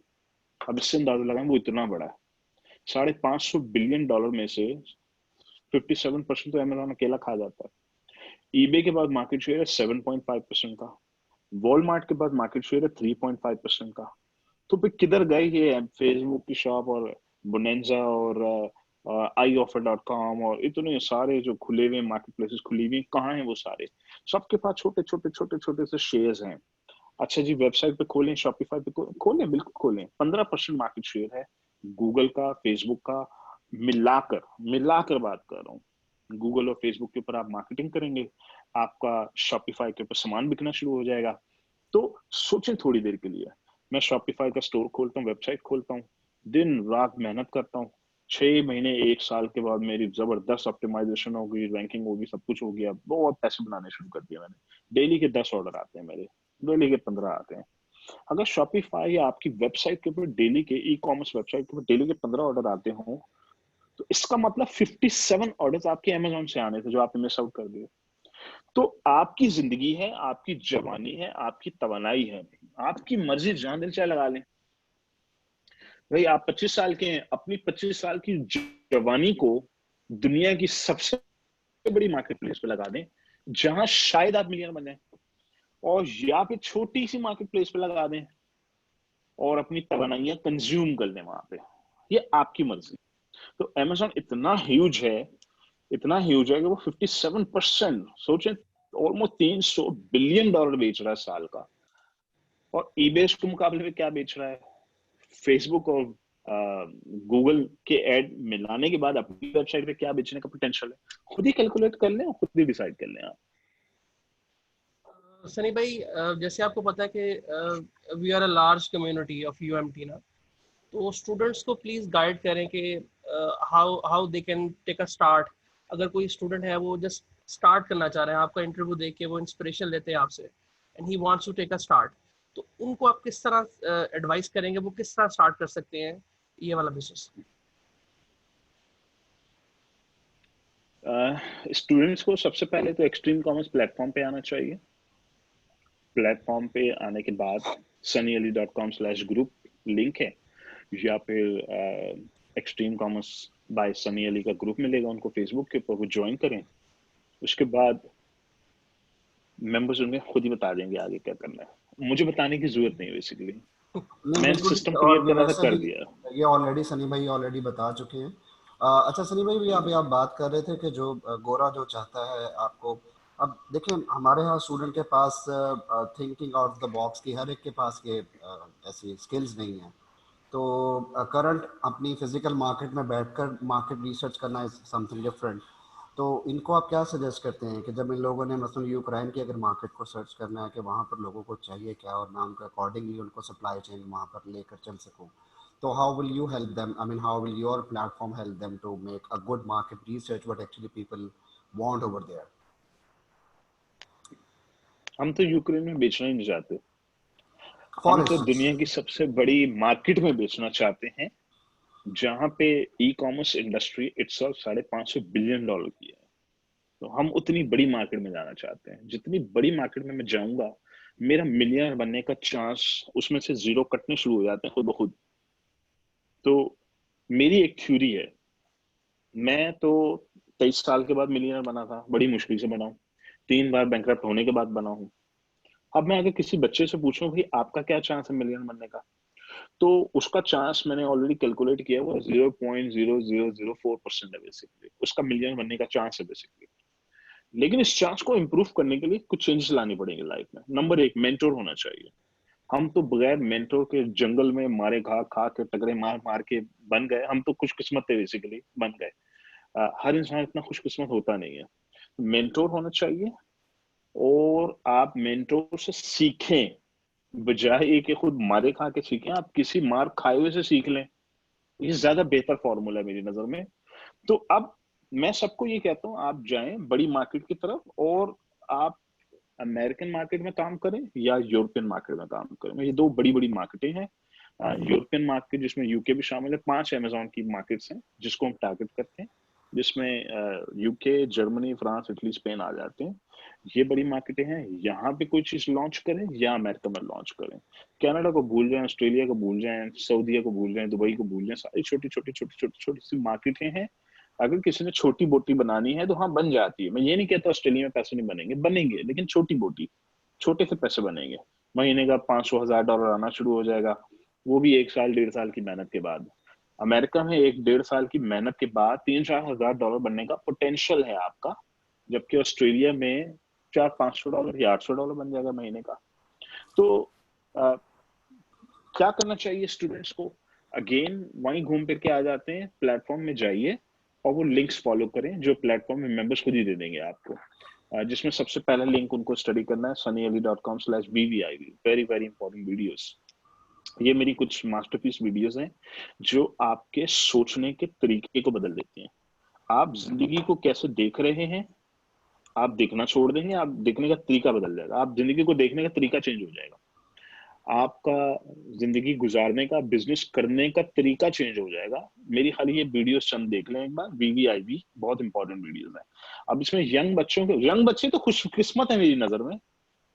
अब इससे अंदाजा लगाएं वो इतना बड़ा है। $550 बिलियन में से 57% तो अमेजोन अकेला खा जाता है। ईबे के बाद मार्केट शेयर है 7.5% का, वॉलमार्ट के बाद मार्केट शेयर है 3.5% का। तो फिर किधर गए ये फेसबुक की शॉप और बोनेंजा और ioffer.com और इतने सारे जो खुले हुए मार्केट प्लेसेस खुली हुई, कहाँ हैं वो सारे? सबके पास छोटे छोटे छोटे छोटे से शेयर्स हैं। अच्छा जी, वेबसाइट पे खोलें, शॉपिफाई पे खोलें, बिल्कुल खोलें। 15% मार्केट शेयर है गूगल का, फेसबुक का, मिलाकर मिलाकर बात कर रहा हूँ। गूगल और फेसबुक के ऊपर आप मार्केटिंग करेंगे, आपका शॉपिफाई के ऊपर सामान बिकना शुरू हो जाएगा। तो सोचें थोड़ी देर के लिए। मैं शॉपिफाई का स्टोर खोलता हूँ, वेबसाइट खोलता हूँ, दिन रात मेहनत करता हूँ, 6 महीने 1 साल के बाद मेरी जबरदस्त ऑप्टिमाइजेशन हो गई, रैंकिंग होगी, सब कुछ हो गया, बहुत पैसे बनाने शुरू कर दिया मैंने। डेली के 10 ऑर्डर आते हैं मेरे, डेली के 15 आते हैं। अगर शॉपिफाई या आपकी वेबसाइट के ऊपर डेली के, ई कॉमर्स वेबसाइट के ऊपर डेली के 15 ऑर्डर आते हों, तो इसका मतलब 57 ऑर्डर्स आपके अमेजोन से आने थे जो आपने मिस आउट कर दिए। तो आपकी जिंदगी है, आपकी जवानी है, आपकी तवानाई है, आपकी मर्जी, जान दिल चाहे लगा लें। भाई आप 25 साल के हैं, अपनी 25 साल की जवानी को दुनिया की सबसे बड़ी मार्केट प्लेस पे लगा दें जहां शायद आप मिलियनर बन जाए, और या फिर छोटी सी मार्केट प्लेस पे लगा दें और अपनी तवानाइयां कंज्यूम कर लें वहां पे। ये आपकी मर्जी। तो अमेजोन इतना ह्यूज है, इतना ह्यूज है कि वो 57%, सोचें, ऑलमोस्ट $300 बिलियन बेच रहा है साल का। और ईबे के मुकाबले में क्या बेच रहा है? फेसबुक और गूगल के ऐड मिलाने के बाद अपनी वेबसाइट पे क्या बेचने का पोटेंशियल है, खुद ही कैलकुलेट कर लें और खुद ही डिसाइड कर लें आप। सनी भाई, जैसे आपको पता है कि we are a large community of UMT ना, तो स्टूडेंट्स को प्लीज गाइड करें कि how how they can take a start. अगर कोई स्टूडेंट है वो जस्ट स्टार्ट करना चाह रहे हैं, आपका इंटरव्यू देख के वो इंस्पिरेशन लेते हैं आपसे and he wants to take a start, तो उनको आप किस तरह एडवाइस करेंगे, वो किस तरह स्टार्ट कर सकते हैं ये वाला बिजनेस? स्टूडेंट्स को सबसे पहले तो एक्सट्रीम कॉमर्स प्लेटफॉर्म पे आना चाहिए। प्लेटफॉर्म पे आने के बाद sunnyali.com/group लिंक है, या फिर extreme commerce by Sunny Ali का ग्रुप मिलेगा उनको फेसबुक के ऊपर, वो ज्वाइन करें। उसके बाद मेंबर्स उनमें खुद ही बता देंगे आगे क्या करना है, मुझे बताने की जरूरत नहीं। बेसिकली नहीं मैंने बिल्कुल सिस्टम ठीक है, क्रिएट और ये करना था, वैसे कर भी दिया। ये ऑलरेडी सनी भाई ऑलरेडी बता चुके हैं। अच्छा सनी भाई, भी अभी आप बात कर रहे थे कि जो गोरा जो चाहता है आपको, अब देखिए हमारे यहाँ स्टूडेंट के पास थिंकिंग आउट द बॉक्स की हर एक के पास ये ऐसी स्किल्स नहीं है। तो करंट अपनी फिजिकल मार्केट में बैठकर मार्केट रिसर्च करना इज समथिंग डिफरेंट। तो इनको आप क्या सजेस्ट करते हैं कि जब इन लोगों ने मसलन यूक्रेन की अगर मार्केट को सर्च करना है कि वहाँ पर लोगों को चाहिए क्या, और मैं उनके अकॉर्डिंगली उनको सप्लाई चेन वहाँ पर लेकर चल सकूँ, तो how will you help them, I mean how will your platform help them to make a good market research what actually people want over there? हम तो यूक्रेन में बेचना ही नहीं चाहते, फॉर हम तो इंस्टेंस। दुनिया की सबसे बड़ी मार्केट में बेचना चाहते हैं जहां पे e commerce industry itself $550 billion की है। तो हम उतनी बड़ी मार्केट में जाना चाहते हैं, जितनी बड़ी मार्केट में मैं जाऊंगा मेरा मिलियनर बनने का चांस उसमें से जीरो कटने शुरू हो जाते हैं खुद ब खुद। तो मेरी एक थ्योरी है, मैं तो 23 साल के बाद मिलियनर बना था, बड़ी मुश्किल से बना हूं, 3 बार बैंकरप्ट होने के बाद बना हूं। अब मैं अगर किसी बच्चे से पूछूं भाई आपका क्या चांस है मिलियनर बनने का, तो उसका चांस मैंने ऑलरेडी कैलकुलेट किया, वो 0.0004% है बेसिकली, उसका मिलियन बनने का चांस है बेसिकली। लेकिन इस चांस को इम्प्रूव करने के लिए कुछ चेंजेस लानी पड़ेंगे लाइफ में। नंबर 1, मेंटोर होना चाहिए। हम तो बगैर मेंटोर के जंगल में मारे खा खा के टकरे मार मार के बन गए, हम तो खुशकिस्मत थे बेसिकली बन गए। हर इंसान इतना खुशकिस्मत होता नहीं है। मेंटोर होना चाहिए, और आप मेंटोर से सीखें, बजाय कि खुद मारे खा के सीखें, आप किसी मार खाए हुए से सीख लें। ये ज्यादा बेहतर फॉर्मूला है मेरी नजर में। तो अब मैं सबको ये कहता हूँ, आप जाएं बड़ी मार्केट की तरफ, और आप अमेरिकन मार्केट में काम करें या यूरोपियन मार्केट में काम करें। ये 2 बड़ी बड़ी मार्केटें हैं। यूरोपियन मार्केट जिसमें यूके भी शामिल है, 5 अमेजोन की मार्केट्स हैं जिसको हम टारगेट करते हैं, जिसमें UK, Germany, France, Italy, Spain आ जाते हैं। ये बड़ी मार्केटें हैं, यहाँ पे कोई चीज लॉन्च करें या अमेरिका में लॉन्च करें। कनाडा को भूल जाएं, ऑस्ट्रेलिया को भूल जाएं, सऊदीया को भूल जाएं, दुबई को भूल जाएं, सारी छोटी छोटी छोटी छोटी छोटी सी मार्केटें हैं। अगर किसी ने छोटी बोटी बनानी है तो हाँ बन जाती है। मैं ये नहीं कहता ऑस्ट्रेलिया में पैसे नहीं बनेंगे, बनेंगे, लेकिन छोटी बोटी, छोटे से पैसे बनेंगे। महीने का $500,000 आना शुरू हो जाएगा, वो भी 1 साल 1.5 साल की मेहनत के बाद। अमेरिका में 1-1.5 साल की मेहनत के बाद $3-4 हज़ार बनने का पोटेंशियल है आपका, जबकि ऑस्ट्रेलिया में $400-500 या $800 बन जाएगा महीने का। तो क्या करना चाहिए स्टूडेंट्स को? अगेन वहीं घूम फिर के आ जाते हैं, प्लेटफॉर्म में जाइए और वो लिंक्स फॉलो करें जो प्लेटफॉर्म में मेंबर्स खुद ही दे देंगे आपको, जिसमें सबसे पहला लिंक उनको स्टडी करना है sunnyali.com/vviv। Very very important videos. ये मेरी कुछ मास्टरपीस वीडियोस हैं जो आपके सोचने के तरीके को बदल देती हैं। आप जिंदगी को कैसे देख रहे हैं, आप देखना छोड़ देंगे, आप देखने का तरीका बदल जाएगा, आप जिंदगी को देखने का तरीका चेंज हो जाएगा, आपका जिंदगी गुजारने का, बिजनेस करने का तरीका चेंज हो जाएगा। मेरी खाली ये वीडियोस चंद देख लें एक बार, VVIV बहुत इंपॉर्टेंट वीडियोस हैं। अब इसमें यंग बच्चे तो खुशकिस्मत है मेरी नजर में,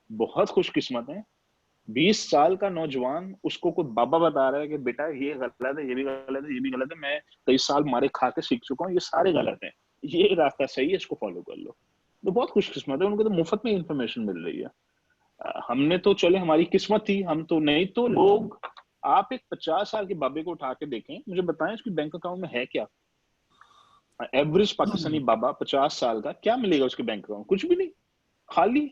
बहुत खुशकिस्मत है। 20 साल का नौजवान उसको कोई बाबा बता रहा है कि बेटा ये गलत है, ये भी गलत है, ये भी गलत है, मैं कई साल मारे खा के सीख चुका हूँ, ये सारे गलत हैं, ये रास्ता सही है, इसको फॉलो कर लो। तो बहुत खुशकिस्मत है, उनको तो मुफ्त में इंफॉर्मेशन मिल रही है। हमने तो चले, हमारी किस्मत थी, हम तो नहीं तो लोग। आप एक 50 साल के बाबे को उठा के देखें, मुझे बताएं उसकी बैंक अकाउंट में है क्या? एवरेज पाकिस्तानी बाबा 50 साल का, क्या मिलेगा उसके बैंक अकाउंट? कुछ भी नहीं, खाली।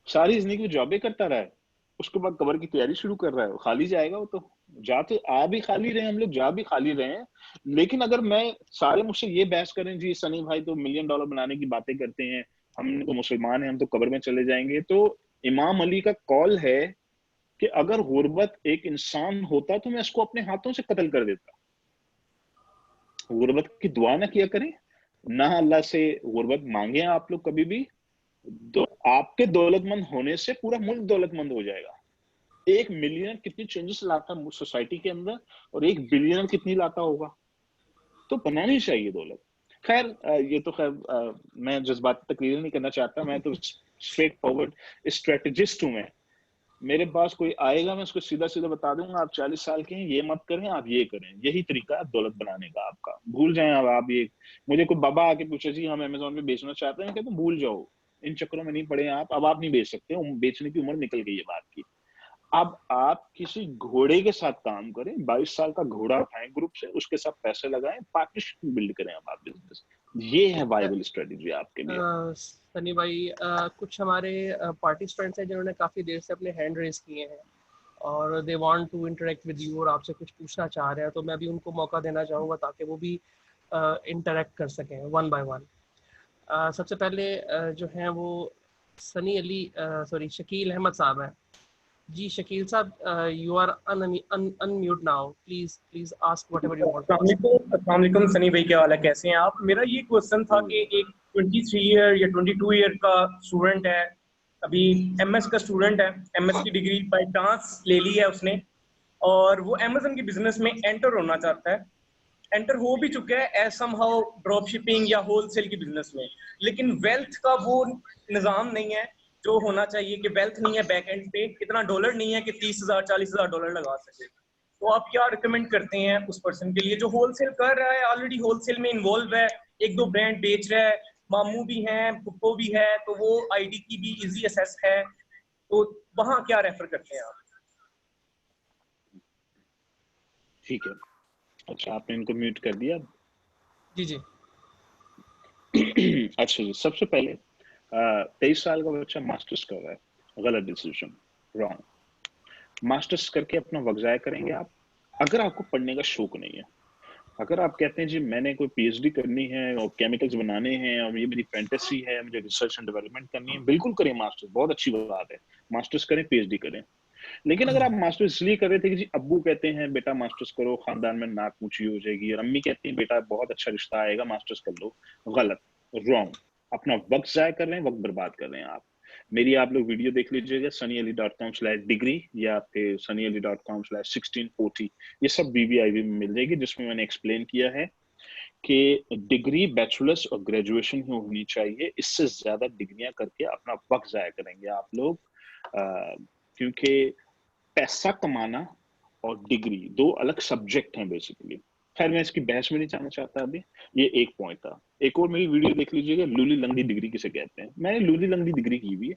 सारी जिंदगी वो जॉबे करता रहा है, उसके बाद कबर की तैयारी शुरू कर रहा है, खाली जाएगा वो तो। जा तो आ भी खाली रहे हम लोग, जा भी खाली रहे हैं। लेकिन अगर मैं सारे मुझसे ये बहस करें जी सनी भाई तो $1 मिलियन बनाने की बातें करते हैं, हम तो मुसलमान हैं, हम तो कब्र में चले जाएंगे, तो इमाम अली का कॉल है कि अगर गुर्बत एक इंसान होता तो मैं इसको अपने हाथों से कत्ल कर देता। गुर्बत की दुआ ना किया करें, ना अल्लाह से गुर्बत मांगे आप लोग कभी भी। तो आपके दौलतमंद होने से पूरा मुल्क दौलतमंद हो जाएगा। 1 मिलियन कितनी चेंजेस लाता है सोसाइटी के अंदर, और 1 बिलियन कितनी लाता होगा। तो बनानी चाहिए दौलत। खैर ये तो खैर मैं जज्बाती तकरीर नहीं करना चाहता, मैं तो स्ट्रेट फॉरवर्ड स्ट्रेटेजिस्ट हूं। मैं, मेरे पास कोई आएगा मैं उसको सीधा सीधा बता दूंगा, आप 40 साल के हैं, ये मत करें, आप ये करें, यही तरीका है दौलत बनाने का आपका। भूल जाएं अब आप ये। मुझे कोई बाबा आके पूछे जी हम अमेज़न पे बेचना चाहते हैं, कहते भूल जाओ, इन चक्करों में नहीं पड़े आप, अब आप नहीं बेच सकते, बेचने की उम्र निकल गई है बात की। अब आप किसी घोड़े के साथ काम करें, 22 साल का घोड़ा उठाएं ग्रुप से, उसके साथ पैसे लगाएं, पार्टनरशिप बिल्ड करें अब आप बिजनेस। ये है वायबल स्ट्रेटेजी आपके लिए। सनी भाई, कुछ हमारे पार्टी स्टूडेंट्स हैं जिन्होंने काफ़ी देर से अपने हैंड रेज किए हैं और they want to interact with you और आपसे कुछ पूछना चाह रहे हैं, तो मैं अभी उनको मौका देना चाहूँगा ताकि वो भी इंटरेक्ट कर सकें वन बाय वन। सबसे पहले जो हैं वो सनी अली सॉरी शकील अहमद साहब हैं। जी Shakeel sahab, you are unmute now, please ask whatever you want. अस्सलाम वालेकुम सनी भाई, क्या हाल है, कैसे हैं आप? मेरा ये क्वेश्चन था कि एक 23 ईयर या 22 ईयर का स्टूडेंट है, अभी एमएस का स्टूडेंट है, एमएस की डिग्री बाय चांस ले ली है उसने, और वो अमेज़न के बिजनेस में एंटर होना चाहता है, एंटर हो भी चुका है एज समहाउ ड्रॉप शिपिंग या होलसेल की बिजनेस में, लेकिन वेल्थ का वो निज़ाम नहीं है जो होना चाहिए, कि वेल्थ नहीं है बैक एंड पे, इतना डॉलर नहीं है कि $30,000 $40,000 लगा सके। तो आप क्या रिकमेंड करते हैं उस पर्सन के लिए जो होलसेल कर रहा है, ऑलरेडी होलसेल में इन्वॉल्व है, 1-2 ब्रांड बेच रहा है, मामू भी हैं, पुप्पो भी है, तो वो आईडी की भी इजी एक्सेस है, तो वहां क्या रेफर करते हैं आप? ठीक है, अच्छा आपने इनको म्यूट कर दिया? जी जी। अच्छा जी, सबसे पहले 23 साल का बच्चा मास्टर्स कर रहा है, गलत डिसीजन, रॉन्ग। मास्टर्स करके अपना वक्त जाया करेंगे आप, अगर आपको पढ़ने का शौक नहीं है। अगर आप कहते हैं जी मैंने कोई PhD करनी है और केमिकल्स बनाने हैं और ये मेरी फैंटेसी है, मुझे रिसर्च एंड डेवलपमेंट करनी है, बिल्कुल करें मास्टर्स, बहुत अच्छी बात है, मास्टर्स करें, PhD करें। लेकिन अगर आप मास्टर्स इसलिए कर रहे थे कि जी अब्बू कहते हैं बेटा मास्टर्स करो, खानदान में नाक ऊंची हो जाएगी, और अम्मी कहती हैं बेटा बहुत अच्छा रिश्ता आएगा, मास्टर्स कर लो, गलत, रॉन्ग। अपना वक्त जाया कर रहे हैं, वक्त बर्बाद कर रहे हैं आप। मेरी आप लोग वीडियो देख लीजिएगा sunnyali.com/degree या फिर sunnyali.com/1640, ये सब VVIV में मिल जाएगी, जिसमें मैंने एक्सप्लेन किया है कि डिग्री बैचलर्स और ग्रेजुएशन ही होनी चाहिए, इससे ज्यादा डिग्रियां करके अपना वक्त जाया करेंगे आप लोग, क्योंकि पैसा कमाना और डिग्री दो अलग सब्जेक्ट हैं बेसिकली। खैर मैं इसकी बहस में नहीं जाना चाहता अभी, ये एक पॉइंट था। एक और मेरी वीडियो देख लीजिएगा, लूली लंगड़ी डिग्री किसे कहते हैं। मैंने लूली लंगड़ी डिग्री की हुई है,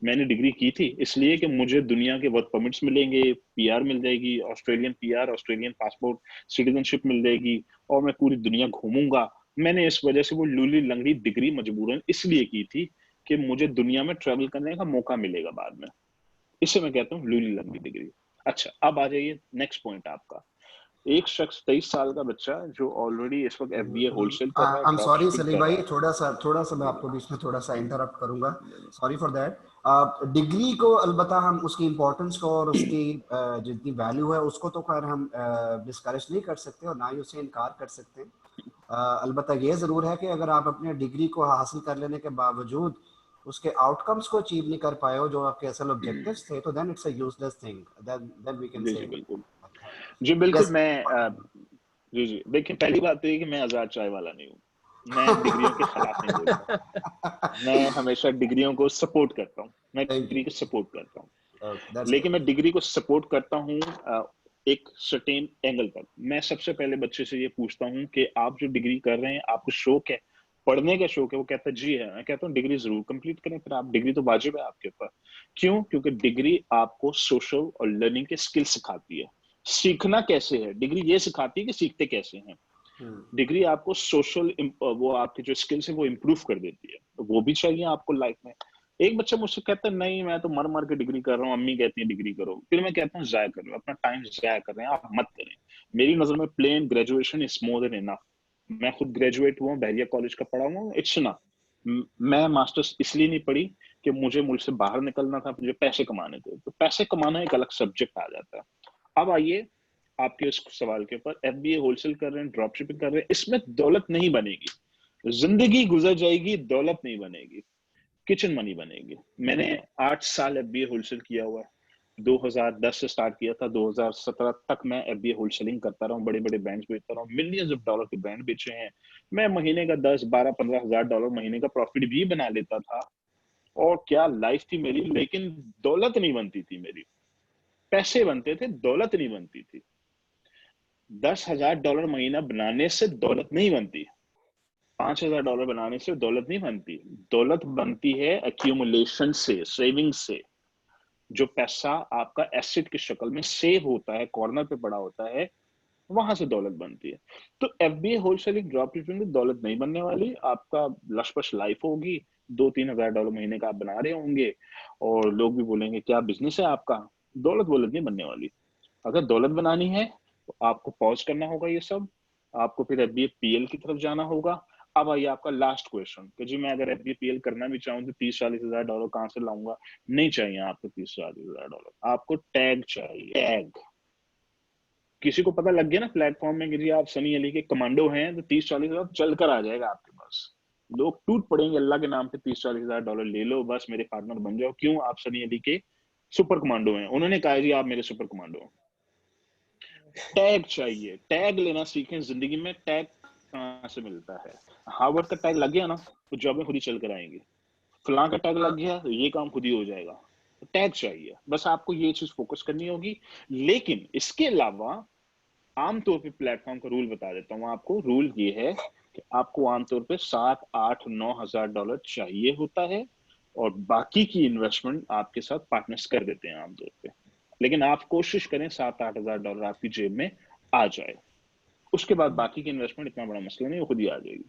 मैंने डिग्री की थी इसलिए कि मुझे दुनिया के वर्क परमिट्स मिलेंगे, पीआर मिल जाएगी, Australian PR, Australian passport, citizenship मिल जाएगी और मैं पूरी दुनिया घूमूंगा। मैंने इस वजह से वो लूली लंगड़ी डिग्री मजबूरन इसलिए की थी कि मुझे दुनिया में ट्रेवल करने का मौका मिलेगा बाद में, इसे मैं कहता हूँ लूली लंगड़ी डिग्री। अच्छा अब आ जाइए नेक्स्ट पॉइंट आपका। एक शख्स 23 साल का बच्चा जो ऑलरेडी इस वक्त एफबीए होलसेल कर रहा है, आई एम सॉरी ड्रॉपशिपिंग सली कर भाई, रहा है। थोड़ा सा मैं आपको बीच में थोड़ा सा इंटरप्ट करूंगा, सॉरी फॉर दैट। डिग्री को अलबत्ता हम उसकी इम्पोर्टेंस को और उसकी जितनी वैल्यू है उसको तो खैर हम डिस्करेज नहीं कर सकते और ना ही उसे इनकार कर सकते हैं। अलबत्ता ये ज़रूर है कि अगर आप अपने डिग्री को हासिल कर लेने के बावजूद उसके आउटकम्स को अचीव नहीं कर पाए हो जो आपके असल ऑब्जेक्टिव्स थे, तो then it's a useless thing, then we can जी जी से। बिल्कुल, जी बिल्कुल। यस। मैं जी जी देखिए, पहली बात तो ये कि मैं आजाद चाय वाला नहीं हूँ, मैं डिग्रियों के खिलाफ नहीं बोलता, मैं हमेशा डिग्रियों को सपोर्ट करता हूँ, मैं थैंक डिग्री को सपोर्ट करता हूँ। यू, दैट्स लेकिन गुड। मैं डिग्री को सपोर्ट करता हूँ एक सर्टेन एंगल तक। मैं सबसे पहले बच्चे से ये पूछता हूँ कि आप जो डिग्री कर रहे हैं आपको शौक है, पढ़ने का शौक है? वो कहता है जी है। मैं कहता हूँ डिग्री जरूर कंप्लीट करें, फिर आप डिग्री तो वाजिब है आपके ऊपर। क्यों? क्योंकि डिग्री आपको सोशल और लर्निंग के स्किल सिखाती है। सीखना कैसे है, डिग्री ये सिखाती है कि सीखते कैसे हैं। डिग्री आपको सोशल वो आपके जो स्किल्स है वो इम्प्रूव कर देती है, तो वो भी चाहिए आपको लाइफ में। एक बच्चा मुझसे कहता है नहीं मैं तो मर मर के डिग्री कर रहा हूँ, अम्मी कहती है डिग्री करो, फिर मैं कहता हूँ जाया कर रहे हो, अपना टाइम जाया कर रहे हैं आप, मत करें। मेरी नजर में plain graduation is more than enough. मैं खुद ग्रेजुएट हुआ, बहरिया कॉलेज का पढ़ा हुआ, इट्स इनफ। मैं मास्टर्स इसलिए नहीं पढ़ी कि मुझे मुल्क से बाहर निकलना था, मुझे पैसे कमाने थे, तो पैसे कमाना एक अलग सब्जेक्ट आ जाता है। अब आइए आपके उस सवाल के ऊपर, एफबीए होलसेल कर रहे हैं, ड्रॉप शिपिंग कर रहे हैं, इसमें दौलत नहीं बनेगी, जिंदगी गुजर जाएगी, दौलत नहीं बनेगी, किचन मनी बनेगी। मैंने 8 साल एफबीए होलसेल किया हुआ है, 2010 से स्टार्ट किया था, 2017 तक मैं एफबीए होलसेलिंग करता रहा हूँ, बड़े बड़े ब्रांड्स बेचता रहा हूँ, मिलियंस ऑफ डॉलर के ब्रांड बेचे हैं। मैं महीने का 10, 12, 15 हजार डॉलर महीने का प्रॉफिट भी बना लेता था, और क्या लाइफ थी मेरी। लेकिन दौलत नहीं बनती थी मेरी, पैसे बनते थे, दौलत नहीं बनती थी। $10,000 महीना बनाने से दौलत नहीं बनती, $5,000 बनाने से दौलत नहीं बनती। दौलत बनती है एक्यूमुलेशन से, सेविंग से। जो पैसा आपका एसेट की शक्ल में सेव होता है, कॉर्नर पे पड़ा होता है, वहां से दौलत बनती है। तो एफबीए होलसेलिंग ड्रॉप शिपिंग में दौलत नहीं बनने वाली, आपका लशपश लाइफ होगी, 2-3 हजार डॉलर महीने का आप बना रहे होंगे और लोग भी बोलेंगे क्या बिजनेस है आपका। दौलत वोलत नहीं बनने वाली। अगर दौलत बनानी है तो आपको पॉज करना होगा ये सब, आपको फिर एफबीए पीएल की तरफ जाना होगा। अब आइए आपका लास्ट क्वेश्चन कि जी मैं अगर एफबीए पीएल करना भी चाहूँ तो 30-40 हजार डॉलर कहाँ से लाऊंगा? नहीं चाहिए आपको 30-40 हजार डॉलर, आपको टैग चाहिए, टैग। किसी को पता लग गया ना प्लेटफॉर्म में कि जी आप सनी अली के कमांडो हैं, तो 30-40 हजार चल कर आ जाएगा आपके पास। लोग टूट पड़ेंगे अल्लाह के नाम पे, 30-40 हजार डॉलर ले लो बस मेरे पार्टनर बन जाओ। क्यों? आप सनी अली के सुपर कमांडो हैं, उन्होंने कहा जी आप मेरे सुपर कमांडो हैं। टैग चाहिए, टैग लेना सीखें जिंदगी में। टैग कहाँ से मिलता है? हार्वर्ड का टैग लग गया ना तो जॉबें खुद ही चल कर आएंगी, फलां का टैग लग गया तो ये काम खुद ही हो जाएगा। तो टैग चाहिए, बस आपको ये चीज फोकस करनी होगी। लेकिन इसके अलावा आमतौर पे प्लेटफॉर्म का रूल बता देता हूँ आपको। रूल ये है कि आपको आमतौर पे 7, 8, 9 हजार डॉलर चाहिए होता है, और बाकी की इन्वेस्टमेंट आपके साथ पार्टनर्स कर देते हैं आमतौर पे। लेकिन आप कोशिश करें 7-8 हजार डॉलर आपकी जेब में आ जाए, उसके बाद बाकी की इन्वेस्टमेंट इतना बड़ा मसला नहीं, वो खुद ही आ जाएगी।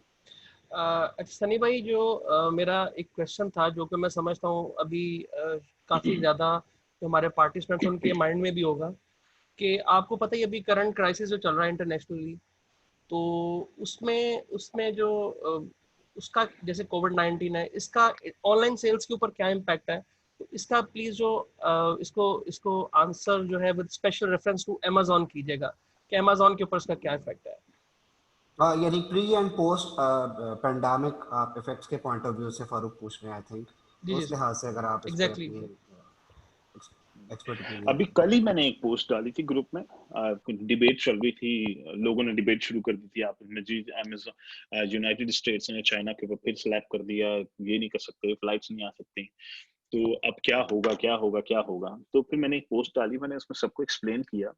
अच्छा सनी भाई, जो मेरा एक क्वेश्चन था जो कि मैं समझता हूँ अभी काफ़ी ज़्यादा जो हमारे पार्टिसिपेंट्स उनके माइंड में भी होगा कि आपको पता ही अभी करंट क्राइसिस जो चल रहा है इंटरनेशनली, तो उसमें उसमें जो उसका जैसे कोविड-19 है, इसका ऑनलाइन सेल्स के ऊपर क्या इम्पैक्ट है? तो इसका प्लीज़ जो इसको इसको आंसर जो है with special reference to Amazon कीजिएगा कि अमेज़न के ऊपर इसका क्या इफेक्ट है? यानी प्री एंड पोस्ट पेंडेमिक आप इफेक्ट्स के पॉइंट ऑफ व्यू से फारूक पूछ रहे हैं आई थिंक, जी तो जी उस सर, लिहाज से अगर आप इस पे एग्जैक्टली। अपनी एक्सपर्ट ओपिनियन। अभी कल ही मैंने एक पोस्ट डाली थी ग्रुप में, डिबेट चल रही थी, लोगों ने डिबेट शुरू कर दी थी, आपने जी अमेज़न यूनाइटेड स्टेट्स ने चाइना के ऊपर फिर स्लैप कर दिया, ये नहीं कर सकते, फ्लाइट्स नहीं आ सकती, तो अब क्या होगा क्या होगा क्या होगा। तो फिर मैंने एक पोस्ट डाली, मैंने उसमें सबको एक्सप्लेन किया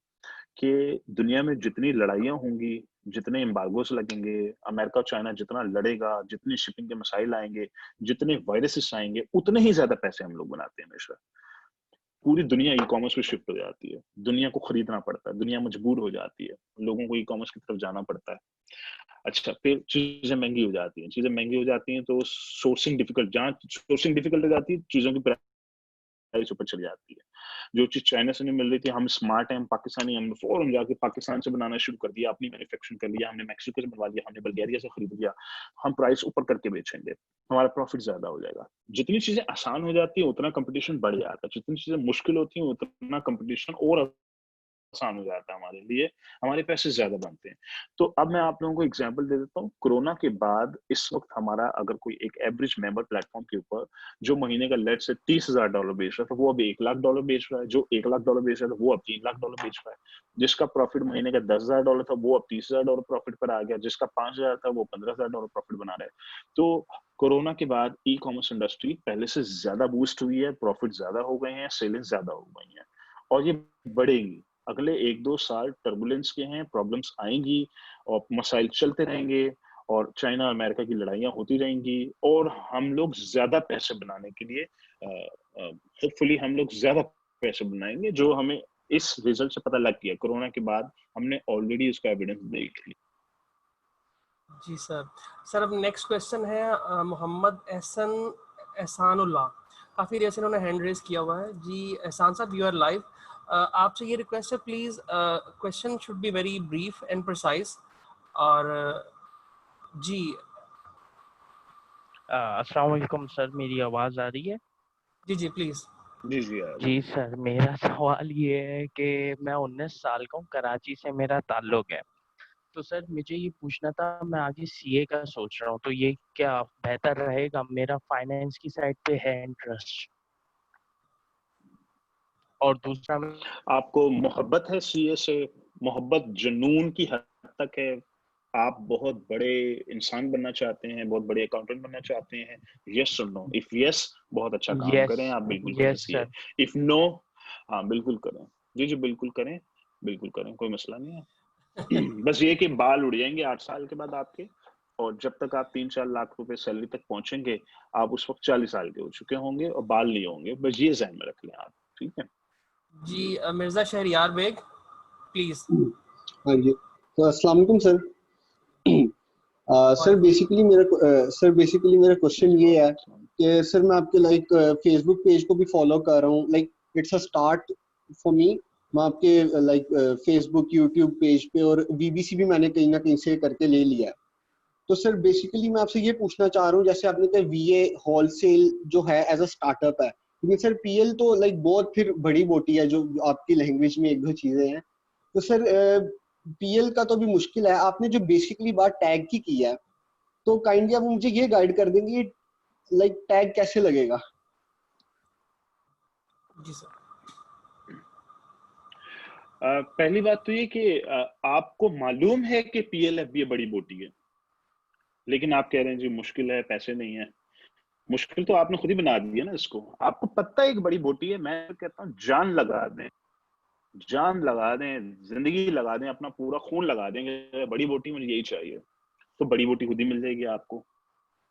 कि दुनिया में जितनी लड़ाइयाँ होंगी, जितने एम्बार्गोस लगेंगे, अमेरिका और चाइना जितना लड़ेगा, जितनी शिपिंग के मसाइल आएंगे, जितने वायरसेस आएंगे, उतने ही ज्यादा पैसे हम लोग बनाते हैं हमेशा। पूरी दुनिया ई कॉमर्स पे शिफ्ट हो जाती है, दुनिया को खरीदना पड़ता है, दुनिया मजबूर हो जाती है, लोगों को ई कॉमर्स की तरफ जाना पड़ता है। अच्छा, फिर चीजें महंगी हो जाती हैं, चीजें महंगी हो जाती हैं तो सोर्सिंग डिफिकल्ट, जहाँ सोर्सिंग डिफिकल्ट हो जाती है, चीजों की प्राइस ऊपर चली जाती है। जो चीज चाइना से नहीं मिल रही थी, हम स्मार्ट हैं, हम पाकिस्तानी, हमने फौरन जाके पाकिस्तान से बनाना शुरू कर दिया, अपनी मैन्युफैक्चरिंग कर लिया, हमने मैक्सिको से बनवा लिया, हमने बल्गेरिया से खरीद लिया, हम प्राइस ऊपर करके बेचेंगे, हमारा प्रॉफिट ज्यादा हो जाएगा। जितनी चीजें आसान हो जाती है उतना कंपटीशन बढ़ जाता है, जितनी चीजें मुश्किल होती है उतना कंपटीशन और आसान हो जाता है हमारे लिए, हमारे पैसे ज्यादा बनते हैं। तो अब मैं आप लोगों को एग्जांपल दे देता हूँ। कोरोना के बाद इस वक्त हमारा अगर कोई एक एवरेज मेंबर प्लेटफॉर्म के ऊपर जो महीने का लेट से $30,000 बेच रहा था, वो अब $1,00,000 बेच रहा है, जो $1,00,000 बेच रहा था वो अब $3,00,000 बेच रहा है, जिसका प्रॉफिट महीने का $10,000 था वो अब $30,000 प्रॉफिट पर आ गया, जिसका 5,000 था वो $15,000 प्रॉफिट बना रहा है। तो कोरोना के बाद ई कॉमर्स इंडस्ट्री पहले से ज्यादा बूस्ट हुई है, प्रॉफिट ज्यादा हो गए हैं, सेलिंग ज्यादा हो गई है, और ये बढ़ेगी। अगले 1-2 साल टर्बुलेंस के हैं, प्रॉब्लम्स आएंगी और मसाइल चलते रहेंगे, और चाइना और अमेरिका की लड़ाइयाँ होती रहेंगी, और हम लोग ज्यादा पैसे बनाने के लिए होपफुली हम लोग ज्यादा पैसे बनाएंगे, जो हमें इस रिजल्ट से पता लग गया। कोरोना के बाद हमने ऑलरेडी उसका एविडेंस देख लिया। जी सर। सर अब नेक्स्ट क्वेश्चन है मोहम्मद एहसानुल्लाह, काफ़ी देर से उन्होंने हैंड रेज किया हुआ है। जी एहसान साहब, यू आर लाइव। आपसे ये रिक्वेस्ट है, please question should be very brief and precise. और जी अस्सलाम वालेकुम सर, मेरी आवाज़ आ रही है? जी जी प्लीज़। जी जी यार। जी सर, मेरा सवाल ये है कि मैं 19 साल का हूँ, कराची से मेरा ताल्लुक है। तो सर मुझे ये पूछना था, मैं आगे सीए का सोच रहा हूँ, तो ये क्या बेहतर रहेगा? मेरा फाइनेंस की साइड पे है इंटरेस्ट, और दूसरा आपको मोहब्बत है सीए से, मोहब्बत जुनून की हद तक है, आप बहुत बड़े इंसान बनना चाहते हैं, बहुत बड़े अकाउंटेंट बनना चाहते हैं, यस और नो? इफ यस, बहुत अच्छा काम यस करें, आप बिल्कुल करें yes CA. Sir. If no, हाँ बिल्कुल करें, जी जी बिल्कुल करें, बिल्कुल करें, कोई मसला नहीं है। बस ये कि बाल उड़ जाएंगे 8 साल के बाद आपके, और जब तक आप 3-4 लाख रुपए सैलरी तक पहुंचेंगे, आप उस वक्त 40 साल के हो चुके होंगे और बाल नहीं होंगे, बस ये ध्यान में रख लें आप, ठीक है? जी मिर्ज़ा शहरियार बेग, प्लीज़। हाँ जी, तो अस्सलाम वालेकुम सर। सर बेसिकली मेरा क्वेश्चन ये है कि सर मैं आपके लाइक फेसबुक पेज को भी फॉलो कर रहा हूँ, like it's a start for me. मैं आपके लाइक फेसबुक यूट्यूब पेज पे और वीबीसी भी मैंने कहीं ना कहीं से करके ले लिया है। तो सर बेसिकली मैं आपसे ये पूछना चाह रहा हूँ, जैसे आपने कहा वीए होलसेल जो है एज अ स्टार्टअप है, लेकिन सर पीएल तो लाइक बहुत फिर बड़ी बोटी है, जो आपकी लैंग्वेज में एक दो चीजें हैं। तो सर पीएल का तो भी मुश्किल है, आपने जो बेसिकली बात टैग की है, तो काइंडली आप मुझे ये गाइड कर देंगे लाइक टैग कैसे लगेगा? जी सर। पहली बात तो ये कि आपको मालूम है कि पीएलएफ ये बड़ी बोटी है, लेकिन आप कह रहे हैं जी मुश्किल है, पैसे नहीं है। मुश्किल तो आपने खुद ही बना दी है ना इसको। आपको पता है एक बड़ी बोटी है, मैं तो कहता हूँ जान लगा दें, जान लगा दें, जिंदगी लगा दें, अपना पूरा खून लगा देंगे, बड़ी बोटी मुझे यही चाहिए, तो बड़ी बोटी खुद ही मिल जाएगी आपको।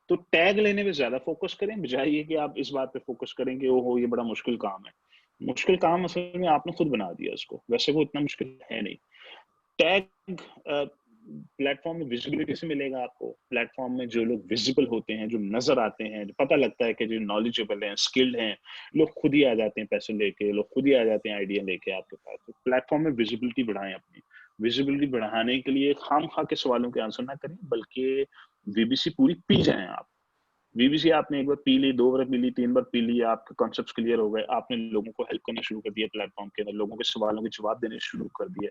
तो टैग लेने पे ज्यादा फोकस करें, बजाय ये कि आप इस बात पे फोकस करें कि ओहो ये बड़ा मुश्किल काम है। मुश्किल काम असल में आपने खुद बना दिया इसको, वैसे वो इतना मुश्किल है नहीं। टैग प्लेटफॉर्म में विजिबिलिटी से मिलेगा आपको। प्लेटफॉर्म में जो लोग विजिबल होते हैं, जो नजर आते हैं, जो पता लगता है कि जो नॉलेजेबल हैं, स्किल्ड हैं, लोग खुद ही आ जाते हैं पैसे लेके, लोग खुद ही आ जाते हैं आइडिया लेके आपके पास। तो प्लेटफॉर्म में विजिबिलिटी बढ़ाएं अपनी। विजिबिलिटी बढ़ाने के लिए खाम खा के सवालों के आंसर ना करें, बल्कि वीबीसी पूरी पी जाएं आप। वीबीसी आपने एक बार पी ली, 2 बार पी ली, 3 बार पी ली, आपके कॉन्सेप्ट्स क्लियर हो गए, आपने लोगों को हेल्प करना शुरू कर दिया प्लेटफॉर्म के अंदर, लोगों के सवालों के जवाब देने शुरू कर दिए,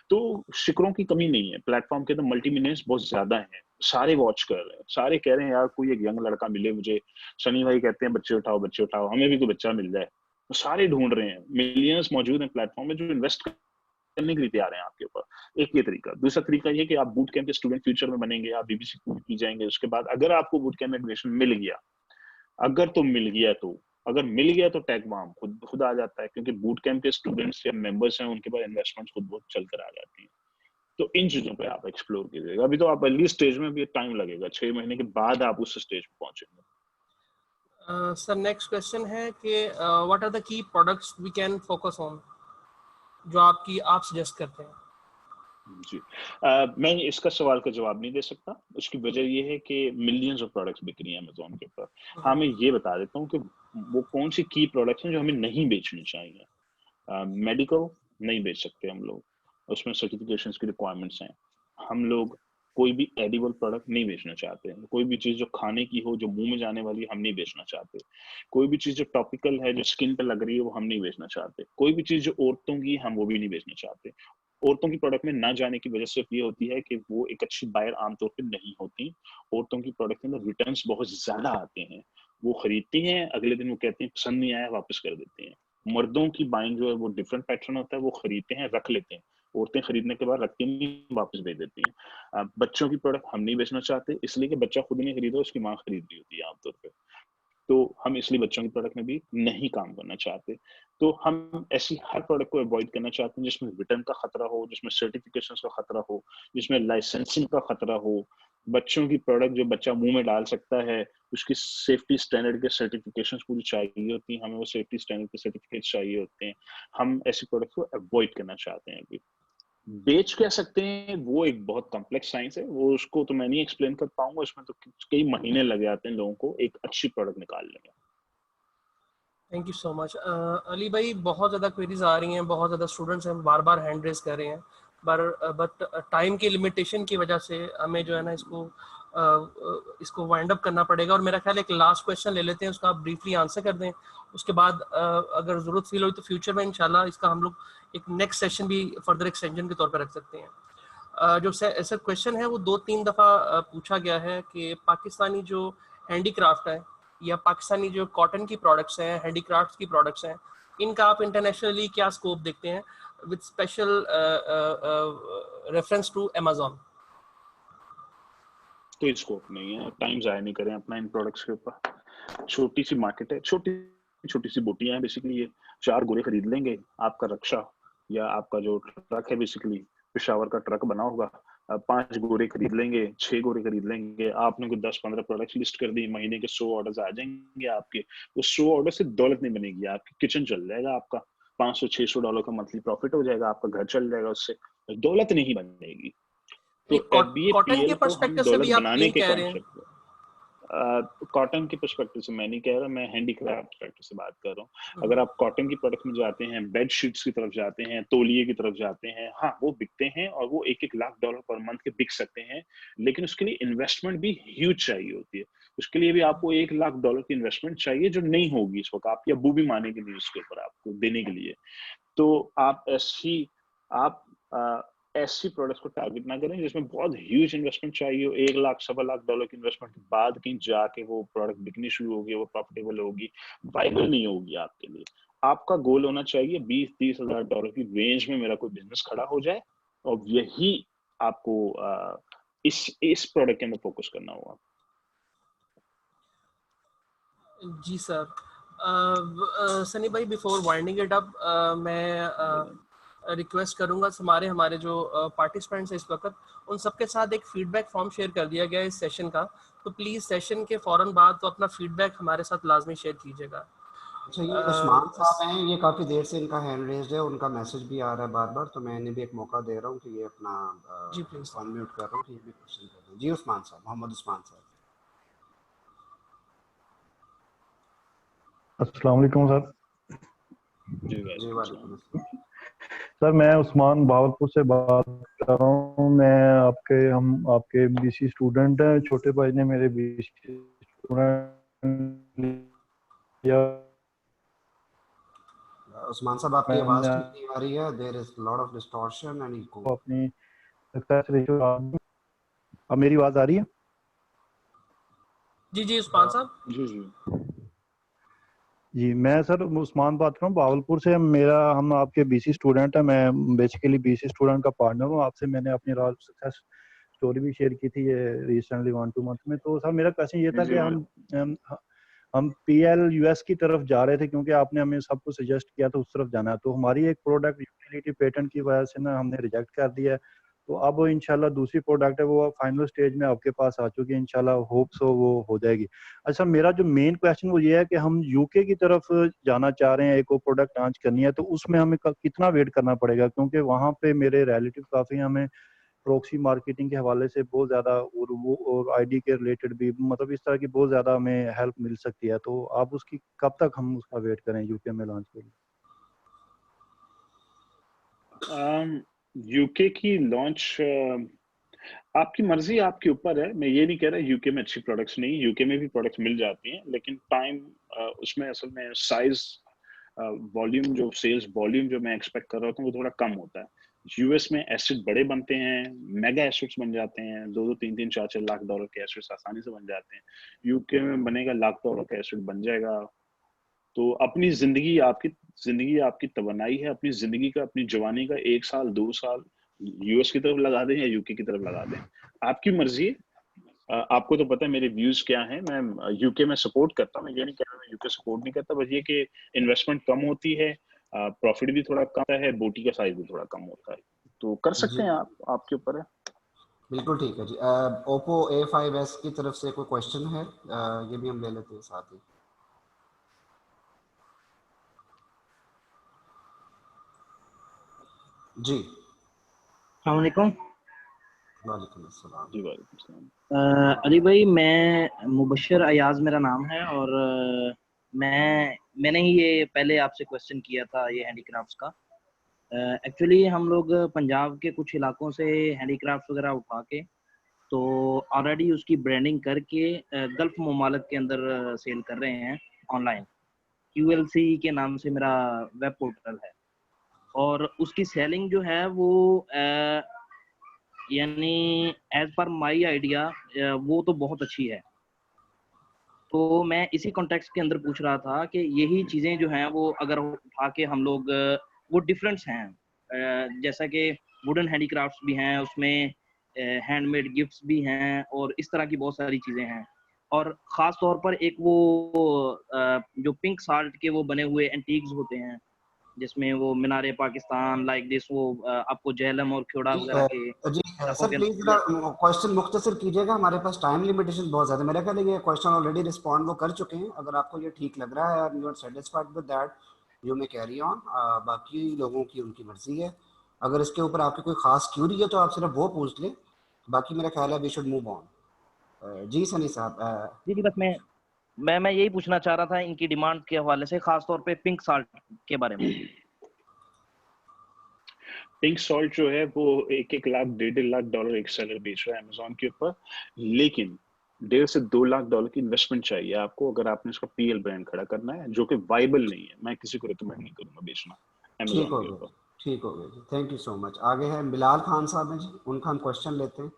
तो शिकरों की कमी नहीं है प्लेटफॉर्म के अंदर। मल्टी मिलियंस बहुत ज्यादा हैं, सारे वॉच कर रहे हैं, सारे कह रहे हैं यार कोई एक यंग लड़का मिले मुझे। सनी भाई कहते हैं बच्चे उठाओ, बच्चे उठाओ, हमें भी कोई बच्चा मिल जाए। सारे ढूंढ रहे हैं, मिलियंस मौजूद हैं प्लेटफॉर्म में जो इन्वेस्ट करने के लिए तैयार हैं आपके ऊपर। एक ये तरीका। दूसरा तरीका ये कि आप बूट कैंप के स्टूडेंट फ्यूचर में बनेंगे, आप बीबीसी की जाएंगे, उसके बाद अगर आपको बूट कैंप में एडमिशन मिल गया, अगर मिल गया तो टेकवाम खुद आ जाता है, क्योंकि बूट कैंप के स्टूडेंट्स या मेंबर्स हैं, उनके पास इन्वेस्टमेंट खुद बहुत चल कर आ जाती है। तो इन चीजों पे आप एक्सप्लोर कीजिएगा। अभी तो आप अर्ली स्टेज में भी टाइम लगेगा, 6 महीने के बाद आप उस स्टेज पे पहुंचेंगे। सर नेक्स्ट क्वेश्चन है कि what are the key products we can focus on, जो आप सजेस्ट करते हैं? जी, मैं इसका सवाल का जवाब नहीं दे सकता। उसकी वजह ये है कि मिलियंस ऑफ प्रोडक्ट्स बिक रही हैं अमेज़न के ऊपर। हाँ, मैं ये बता देता हूँ कि वो कौन सी की प्रोडक्ट्स हैं जो हमें नहीं बेचनी चाहिए। मेडिकल नहीं बेच सकते हम लोग, उसमें सर्टिफिकेशंस की रिक्वायरमेंट्स हैं। हम लोग कोई भी एडिबल प्रोडक्ट नहीं बेचना चाहते। कोई भी चीज़ जो खाने की हो, जो मुंह में जाने वाली, हम नहीं बेचना चाहते। कोई भी चीज़ जो टॉपिकल है, जो स्किन पे लग रही है, वो हम नहीं बेचना चाहते। कोई भी चीज़ जो औरतों की, हम वो भी नहीं बेचना चाहते। औरतों की प्रोडक्ट में ना जाने की वजह सिर्फ ये होती है कि वो एक अच्छी बायर आमतौर पे नहीं होती। औरतों की प्रोडक्ट के अंदर रिटर्न्स बहुत ज्यादा आते हैं। वो खरीदती हैं, अगले दिन वो कहती हैं पसंद नहीं आया, वापस कर देती हैं। मर्दों की बाइंग जो है वो डिफरेंट पैटर्न होता है, वो खरीदते हैं, रख लेते हैं। औरतें खरीदने के बाद रखती नहीं, वापस भेज देती हैं। बच्चों की प्रोडक्ट हम नहीं बेचना चाहते, इसलिए कि बच्चा खुद नहीं खरीदा, उसकी माँ खरीद रही होती है आमतौर पर। तो हम इसलिए बच्चों की प्रोडक्ट में भी नहीं काम करना चाहते। तो हम ऐसी हर प्रोडक्ट को अवॉइड करना चाहते हैं जिसमें रिटर्न का खतरा हो, जिसमें सर्टिफिकेशंस का खतरा हो, जिसमें लाइसेंसिंग का खतरा हो। बच्चों की प्रोडक्ट जो बच्चा मुंह में डाल सकता है, उसकी सेफ्टी स्टैंडर्ड के सर्टिफिकेशंस पूरी चाहिए होती हैं, हमें वो सेफ्टी स्टैंडर्ड के सर्टिफिकेट चाहिए होते हैं। हम ऐसी प्रोडक्ट को अवॉइड करना चाहते हैं। अभी बेच क्या सकते हैं, वो एक बहुत कॉम्प्लेक्स साइंस है, वो उसको तो मैं नहीं एक्सप्लेन कर पाऊंगा। उसमें तो कई महीने लग जाते हैं लोगों को एक अच्छी प्रोडक्ट निकालने में। Thank you so much. Ali भाई, बहुत ज़्यादा क्वेरीज आ रही हैं, बहुत ज़्यादा स्टूडेंट्स हैं, बार बार हैंड रेज कर रहे हैं, बट टाइम की लिमिटेशन की वजह से हमें जो है ना इसको वाइंड अप करना पड़ेगा। और मेरा ख्याल है एक लास्ट क्वेश्चन ले लेते हैं, उसका आप ब्रीफली आंसर कर दें। उसके बाद अगर ज़रूरत फील हुई तो फ्यूचर में इंशाल्लाह इसका हम लोग एक नेक्स्ट सेशन भी फर्दर एक्सटेंशन के तौर पर रख सकते हैं। जो ऐसा क्वेश्चन है वो 2-3 दफ़ा पूछा गया है कि पाकिस्तानी जो हैंडीक्राफ्ट है या पाकिस्तानी जो कॉटन की प्रोडक्ट्स हैं, हैंडीक्राफ्ट की प्रोडक्ट्स हैं, इनका आप इंटरनेशनली क्या स्कोप देखते हैं with special reference to Amazon? कोई स्कोप नहीं है, टाइम जाया नहीं करें अपना इन प्रोडक्ट्स के ऊपर। छोटी सी मार्केट है, छोटी छोटी सी बोटियां हैं बेसिकली। ये 4 गोरे खरीद लेंगे, आपका रक्षा या आपका जो ट्रक है, बेसिकली पेशावर का ट्रक बना होगा, 5 गोरे खरीद लेंगे, 6 गोरे खरीद लेंगे। आपने को 10-15 प्रोडक्ट्स लिस्ट कर दी, महीने के 100 ऑर्डर्स आ जाएंगे आपके। वो 100 ऑर्डर से दौलत नहीं बनेगी, आपकी किचन चल जाएगा, आपका $500-600 का मंथली प्रॉफिट हो जाएगा, आपका घर चल जाएगा, उससे दौलत नहीं बनेगी। तो कॉटन के FBA-PL को हम पर्सपेक्टिव से दौलत भी आप बनाने नहीं के कह रहे हैं? कॉन्सेप्ट, कॉटन के पर्सपेक्टिव से मैं नहीं कह रहा, मैं हैंडीक्राफ्ट पर्सपेक्टिव से बात कर रहा हूँ। अगर आप कॉटन की प्रोडक्ट में जाते हैं, बेड शीट्स की तरफ जाते हैं, तौलिए की तरफ जाते हैं, हाँ वो बिकते हैं और वो $1-1 लाख पर मंथ के बिक सकते हैं, लेकिन उसके लिए इन्वेस्टमेंट भी ह्यूज चाहिए होती है। उसके लिए भी आपको $1 लाख की इन्वेस्टमेंट चाहिए, जो नहीं होगी इस वक्त आपकी अबू भी मानेंगे नहीं उसके ऊपर आपको देने के लिए। तो आप ऐसी प्रोडक्ट्स को टारगेट ना करें जिसमें बहुत ह्यूज इन्वेस्टमेंट चाहिए हो। $1 लाख $1.25 लाख की इन्वेस्टमेंट के बाद कहीं जाके वो प्रोडक्ट बिकनी शुरू होगी, वो प्रॉफिटेबल होगी, वाइबल नहीं होगी आपके लिए। आपका गोल होना चाहिए $20-30 हजार की रेंज में मेरा कोई बिजनेस खड़ा हो जाए, और यही आपको इस प्रोडक्ट के अंदर फोकस करना होगा। जी सर। सनी भाई, बिफोर वाइंडिंग इट अप, मैं रिक्वेस्ट करूंगा हमारे जो पार्टिसिपेंट्स हैं इस वक्त, उन सबके साथ एक फीडबैक फॉर्म शेयर कर दिया गया है इस सेशन का। तो प्लीज़ सेशन के फ़ौरन बाद तो अपना फीडबैक हमारे साथ लाजमी शेयर कीजिएगा। अच्छा, ये उस्मान साहब हैं, ये काफ़ी देर से इनका हैंड रेज्ड है, उनका मैसेज भी आ रहा है बार बार, तो मैं इन्हें भी एक मौका दे रहा हूँ कि ये अपना जी प्लीज़। अनम्यूट कर रहा हूँ कि ये भी क्वेश्चन कर दें। जी उस्मान साहब, मोहम्मद उस्मान साहब। अस्सलाम वालेकुम सर। जी वालेकुम अस्सलाम। सर मैं उस्मान भावलपुर से बात कर रहा हूँ। हम आपके बीसी स्टूडेंट हैं। छोटे भाई ने मेरे बीसी स्टूडेंट लिया। उस्मान साहब, आपकी आवाज़ ठीक नहीं आ रही है, there is lot of distortion and echo. अपनी सक्सेस रेशियो, अब मेरी आवाज़ आ रही है? जी जी उस्मान साहब। जी जी जी, मैं सर उस्मान बात कर रहा हूँ भावलपुर से। हम आपके बीसी स्टूडेंट हैं। मैं बेसिकली बीसी स्टूडेंट का पार्टनर हूँ। आपसे मैंने अपनी रॉ सक्सेस स्टोरी भी शेयर की थी ये रिसेंटली 1-2 मंथ में। तो सर मेरा क्वेश्चन ये था कि हम पीएल यूएस की तरफ जा रहे थे, क्योंकि आपने हमें सब कुछ सजेस्ट किया था उस तरफ जाना है। तो हमारी एक प्रोडक्ट यूटिलिटी पेटेंट की वजह से ना हमने रिजेक्ट कर दिया है। तो अब इंशाल्लाह दूसरी प्रोडक्ट है वो फाइनल स्टेज में आपके पास आ चुकी है, इंशाल्लाह होप सो वो हो जाएगी। अच्छा, मेरा जो मेन क्वेश्चन वो ये है कि हम यूके की तरफ जाना चाह रहे हैं, एक और प्रोडक्ट लॉन्च करनी है, तो उसमें हमें कितना वेट करना पड़ेगा? क्योंकि वहाँ पे मेरे रिलेटिव काफ़ी हमें प्रॉक्सी मार्केटिंग के हवाले से बहुत ज़्यादा और आईडी के रिलेटेड भी, मतलब इस तरह की बहुत ज़्यादा हमें हेल्प मिल सकती है। तो आप उसकी कब तक हम उसका वेट करें यूके में लॉन्च के लिए? यूके की लॉन्च आपकी मर्जी, आपके ऊपर है। मैं ये नहीं कह रहा यूके में अच्छी प्रोडक्ट्स नहीं, यूके में भी प्रोडक्ट्स मिल जाती हैं, लेकिन टाइम उसमें असल में साइज वॉल्यूम, जो सेल्स वॉल्यूम जो मैं एक्सपेक्ट कर रहा था वो थोड़ा कम होता है। यूएस में एसेट बड़े बनते हैं, मेगा एसेट्स बन जाते हैं, 2-3-4 लाख डॉलर के एसेट्स आसानी से बन जाते हैं। यूके में बनेगा लाख डॉलर का एसेट बन जाएगा। तो अपनी जिंदगी आपकी तवन्नाई है, अपनी जिंदगी का, अपनी जवानी का 1 साल 2 साल यूएस की तरफ लगा दें या यूके की तरफ लगा दें, आपकी मर्जी है। आपको तो पता है मेरे व्यूज क्या हैं। मैं यूके में सपोर्ट करता हूँ, मैं ये नहीं कह रहा मैं यूके सपोर्ट नहीं करता, बस ये कि इन्वेस्टमेंट कम होती है, प्रॉफिट भी थोड़ा कम है, बोटी का साइज भी थोड़ा कम होता है। तो कर सकते जी हैं आप, आपके ऊपर है। बिल्कुल ठीक है जी। ओप्पो A5s की तरफ से कोई क्वेश्चन है? ये भी हम ले लेते हैं साथ ही। जी, अस्सलाम वालेकुम। वालेकुम अस्सलाम। जी वालेकुम सलाम। अली भाई, मैं मुबशर अयाज मेरा नाम है, और मैंने ही ये पहले आपसे क्वेश्चन किया था ये हैंडीक्राफ्ट्स का। एक्चुअली हम लोग पंजाब के कुछ इलाकों से हैंडीक्राफ्ट्स वगैरह उठा के तो ऑलरेडी उसकी ब्रांडिंग करके गल्फ ममालिक के अंदर सेल कर रहे हैं ऑनलाइन। QLC के नाम से मेरा वेब पोर्टल है, और उसकी सेलिंग जो है वो यानी एज पर माई आइडिया वो तो बहुत अच्छी है। तो मैं इसी कॉन्टेक्स्ट के अंदर पूछ रहा था कि यही चीज़ें जो हैं वो अगर उठा के हम लोग वो डिफरेंस हैं, जैसा कि वुडन हैंडीक्राफ्ट्स भी हैं उसमें, हैंडमेड गिफ्ट्स भी हैं, और इस तरह की बहुत सारी चीज़ें हैं। और ख़ास तौर पर एक वो जो पिंक साल्ट के वो बने हुए एंटीक्स होते हैं, जिसमें वो मीनारे पाकिस्तान लाइक दिस, वो आपको जेहलम और ख्योड़ा जी वगैरह के इलाकों सर के प्लीज अंदर जरा मिल जाते हैं। क्वेश्चन मुख्तसर कीजिएगा, हमारे पास टाइम लिमिटेशन बहुत ज़्यादा है। मेरा ख्याल है ये क्वेश्चन ऑलरेडी रिस्पॉन्ड वो कर चुके हैं। अगर आपको ये ठीक लग रहा है और you are satisfied with that, you may carry on. बाकी लोगों की उनकी मर्जी है। अगर इसके ऊपर आपकी कोई खास क्यूरी है तो आप सिर्फ वो पूछ लें, बाकी मेरा ख्याल है वी शुड मूव ऑन। जी सनी साहब। जी जी, बस मैं यही पूछना चाह रहा था इनकी डिमांड के हवाले से, खास तौर पे पिंक साल्ट के बारे में। पिंक सॉल्ट जो है वो 1-1 लाख 1.5 लाख डॉलर एक सेलर बेच रहा है अमेजोन के ऊपर, लेकिन 1.5 से 2 लाख डॉलर की इन्वेस्टमेंट चाहिए आपको अगर आपने इसका पीएल ब्रांड खड़ा करना है, जो कि वाइबल नहीं है। मैं किसी को रिकमेंड नहीं करूंगा बेचना ठीक अमेजोन हो के गया ऊपर। ठीक हो गया जी, थैंक यू सो मच। आगे है बिलाल खान साहब हैं जी, उनका हम क्वेश्चन लेते हैं।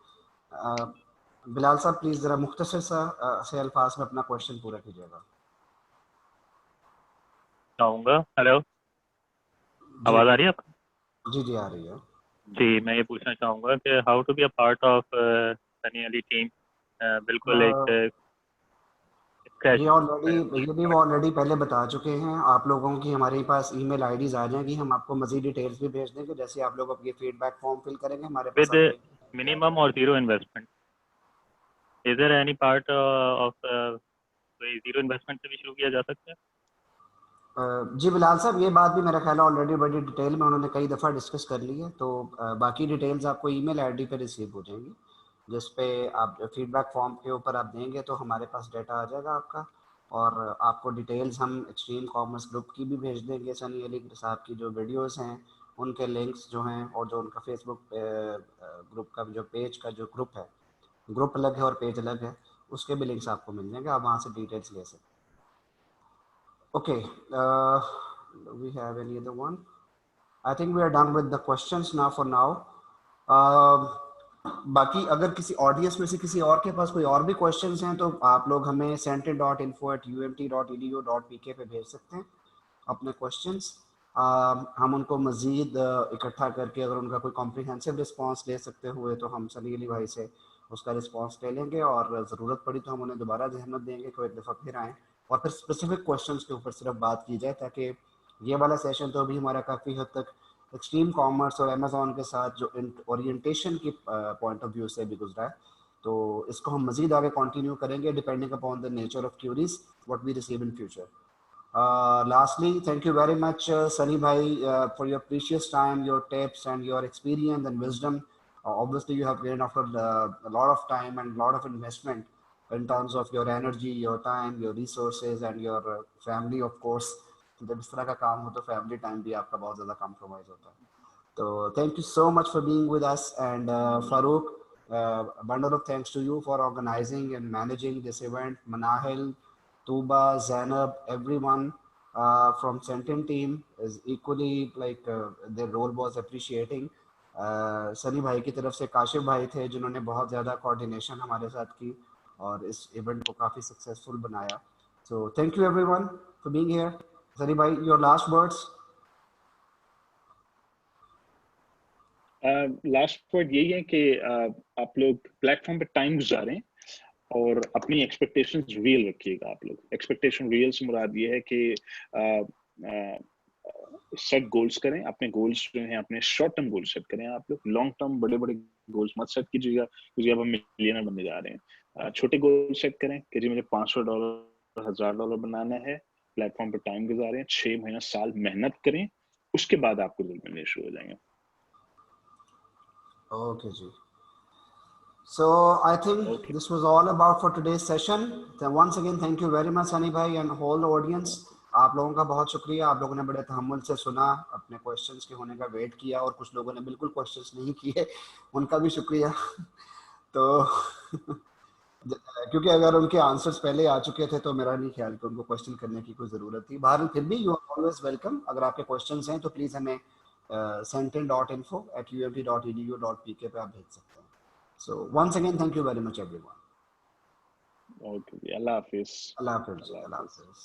बिलाल साहब प्लीज़ ज़रा मुख्तसर से अल्फाज में अपना क्वेश्चन पूरा कीजिएगा। चाहूँगा। हेलो, जी आवाज़ आ रही है आपको? जी जी आ रही है। जी, मैं ये पूछना चाहूँगा कि how to be a part of Sunny Ali team. बिल्कुल एक स्क्रैच। ये वो ऑलरेडी पहले बता चुके हैं। आप लोगों की हमारे पास ईमेल आईडीज आ जाएंगी, हम आपको मजीद डिटेल्स भी भेज देंगे। जैसे आप लोग अब ये फीडबैक फॉर्म फिल करेंगे हमारे पास विद अपडेट जाएगा। मिनिमम और zero investment. Is there any part of zero investment से भी शुरू किया जा सकता है? जी बिलाल साहब, ये बात भी मेरा ख्याल है ऑलरेडी बड़ी डिटेल में उन्होंने कई दफ़ा डिस्कस कर ली है। तो बाकी डिटेल्स आपको ईमेल आईडी पे रिसीव हो जाएंगी, जिस पे आप फीडबैक फॉर्म के ऊपर आप देंगे तो हमारे पास डाटा आ जाएगा आपका। और आपको डिटेल्स हम एक्सट्रीम कॉमर्स ग्रुप की भी भेज देंगे। सनी अली साहब की जो वीडियोस हैं उनके लिंक्स जो हैं, और जो उनका फेसबुक ग्रुप का जो पेज का जो ग्रुप है, ग्रुप अलग है और पेज अलग है, उसके भी लिंक्स आपको मिल जाएंगे, आप वहाँ से डिटेल्स ले सकते हैं। Okay, do we have any other one? I think we are done with the questions now for now. Um, बाकी अगर किसी ऑडियंस में से किसी और के पास कोई और भी क्वेश्चंस हैं तो आप लोग हमें sentin.info@umt.edu.pk पे भेज सकते हैं अपने क्वेश्चंस। हम उनको मज़ीद इकट्ठा करके अगर उनका कोई कॉम्प्रिहेंसिव रिस्पांस ले सकते हुए तो हम सनी अली भाई से उसका रिस्पांस ले लेंगे, और ज़रूरत पड़ी तो हम उन्हें दोबारा जहमत देंगे कि एक दफ़ा फिर आएँ और फिर स्पेसिफिक क्वेश्चंस के ऊपर सिर्फ बात की जाए, ताकि ये वाला सेशन तो अभी हमारा काफ़ी हद तक एक्सट्रीम कॉमर्स और अमेजोन के साथ जो ओरिएंटेशन की पॉइंट ऑफ व्यू से भी गुजरा है, तो इसको हम मज़ीद आगे कंटिन्यू करेंगे depending upon the nature of queries what we receive in future. Lastly, thank you very much, Sunny Bhai, for your precious time, your tips, and your experience and wisdom. Obviously, you have gained after a lot of time and a lot of investment in terms of your energy, your time, your resources, and your family, of course. जब इस तरह का काम हो तो family time भी आपका बहुत ज़्यादा कॉम्प्रोमाइज होता है। तो thank you so much for being with us, and Farooq, a bundle of thanks to you for organizing and managing this event. Manahil, Tuba, Zainab, everyone from Sentin team is equally like their role was appreciating. Sunny भाई की तरफ से काशिफ भाई थे जिन्होंने बहुत ज़्यादा coordination हमारे साथ की और इस इवेंट को काफ़ी सक्सेसफुल बनाया। So thank you everyone for being here. Sunny भाई, your last words. Last word यही है कि आप लोग प्लेटफॉर्म पे टाइम गुजारें और अपनी एक्सपेक्टेशंस रियल रखिएगा। आप लोग एक्सपेक्टेशन रियल से मुराद ये है कि सेट गोल्स करें, अपने गोल्स जो हैं अपने शॉर्ट टर्म गोल सेट करें। आप लोग लॉन्ग टर्म बड़े बड़े गोल्स मत सेट कीजिएगा क्योंकि अब हम मिलियनर बनने जा रहे हैं। छोटे गोल सेट करें कि जी मुझे $500 $1000 बनाना है, प्लेटफॉर्म पे टाइम गुजारें, 6 महीना साल मेहनत करें, उसके बाद आपको गोल मिलने शुरू हो जाएंगे। Okay, ji. So I think this was all about for today's session. Then once again, thank you very much, Sunny Bhai and whole audience. आप लोगों का बहुत शुक्रिया, आप लोगों ने बड़े तहम्मुल से सुना, अपने क्वेश्चंस के होने का वेट किया, और कुछ लोगों ने बिल्कुल क्वेश्चंस नहीं किए, उनका भी शुक्रिया। तो क्योंकि अगर उनके आंसर्स पहले आ चुके थे तो मेरा नहीं ख्याल कि उनको क्वेश्चन करने की कोई ज़रूरत थी। बहरहाल फिर भी यू आर ऑलवेज वेलकम। अगर आपके क्वेश्चंस हैं तो प्लीज़ हमें sentin.info@umt.edu.pk पे आप भेज सकते हैं। So once again, thank you very much everyone. Okay, Allah Hafiz. Allah Hafiz. Allah Hafiz.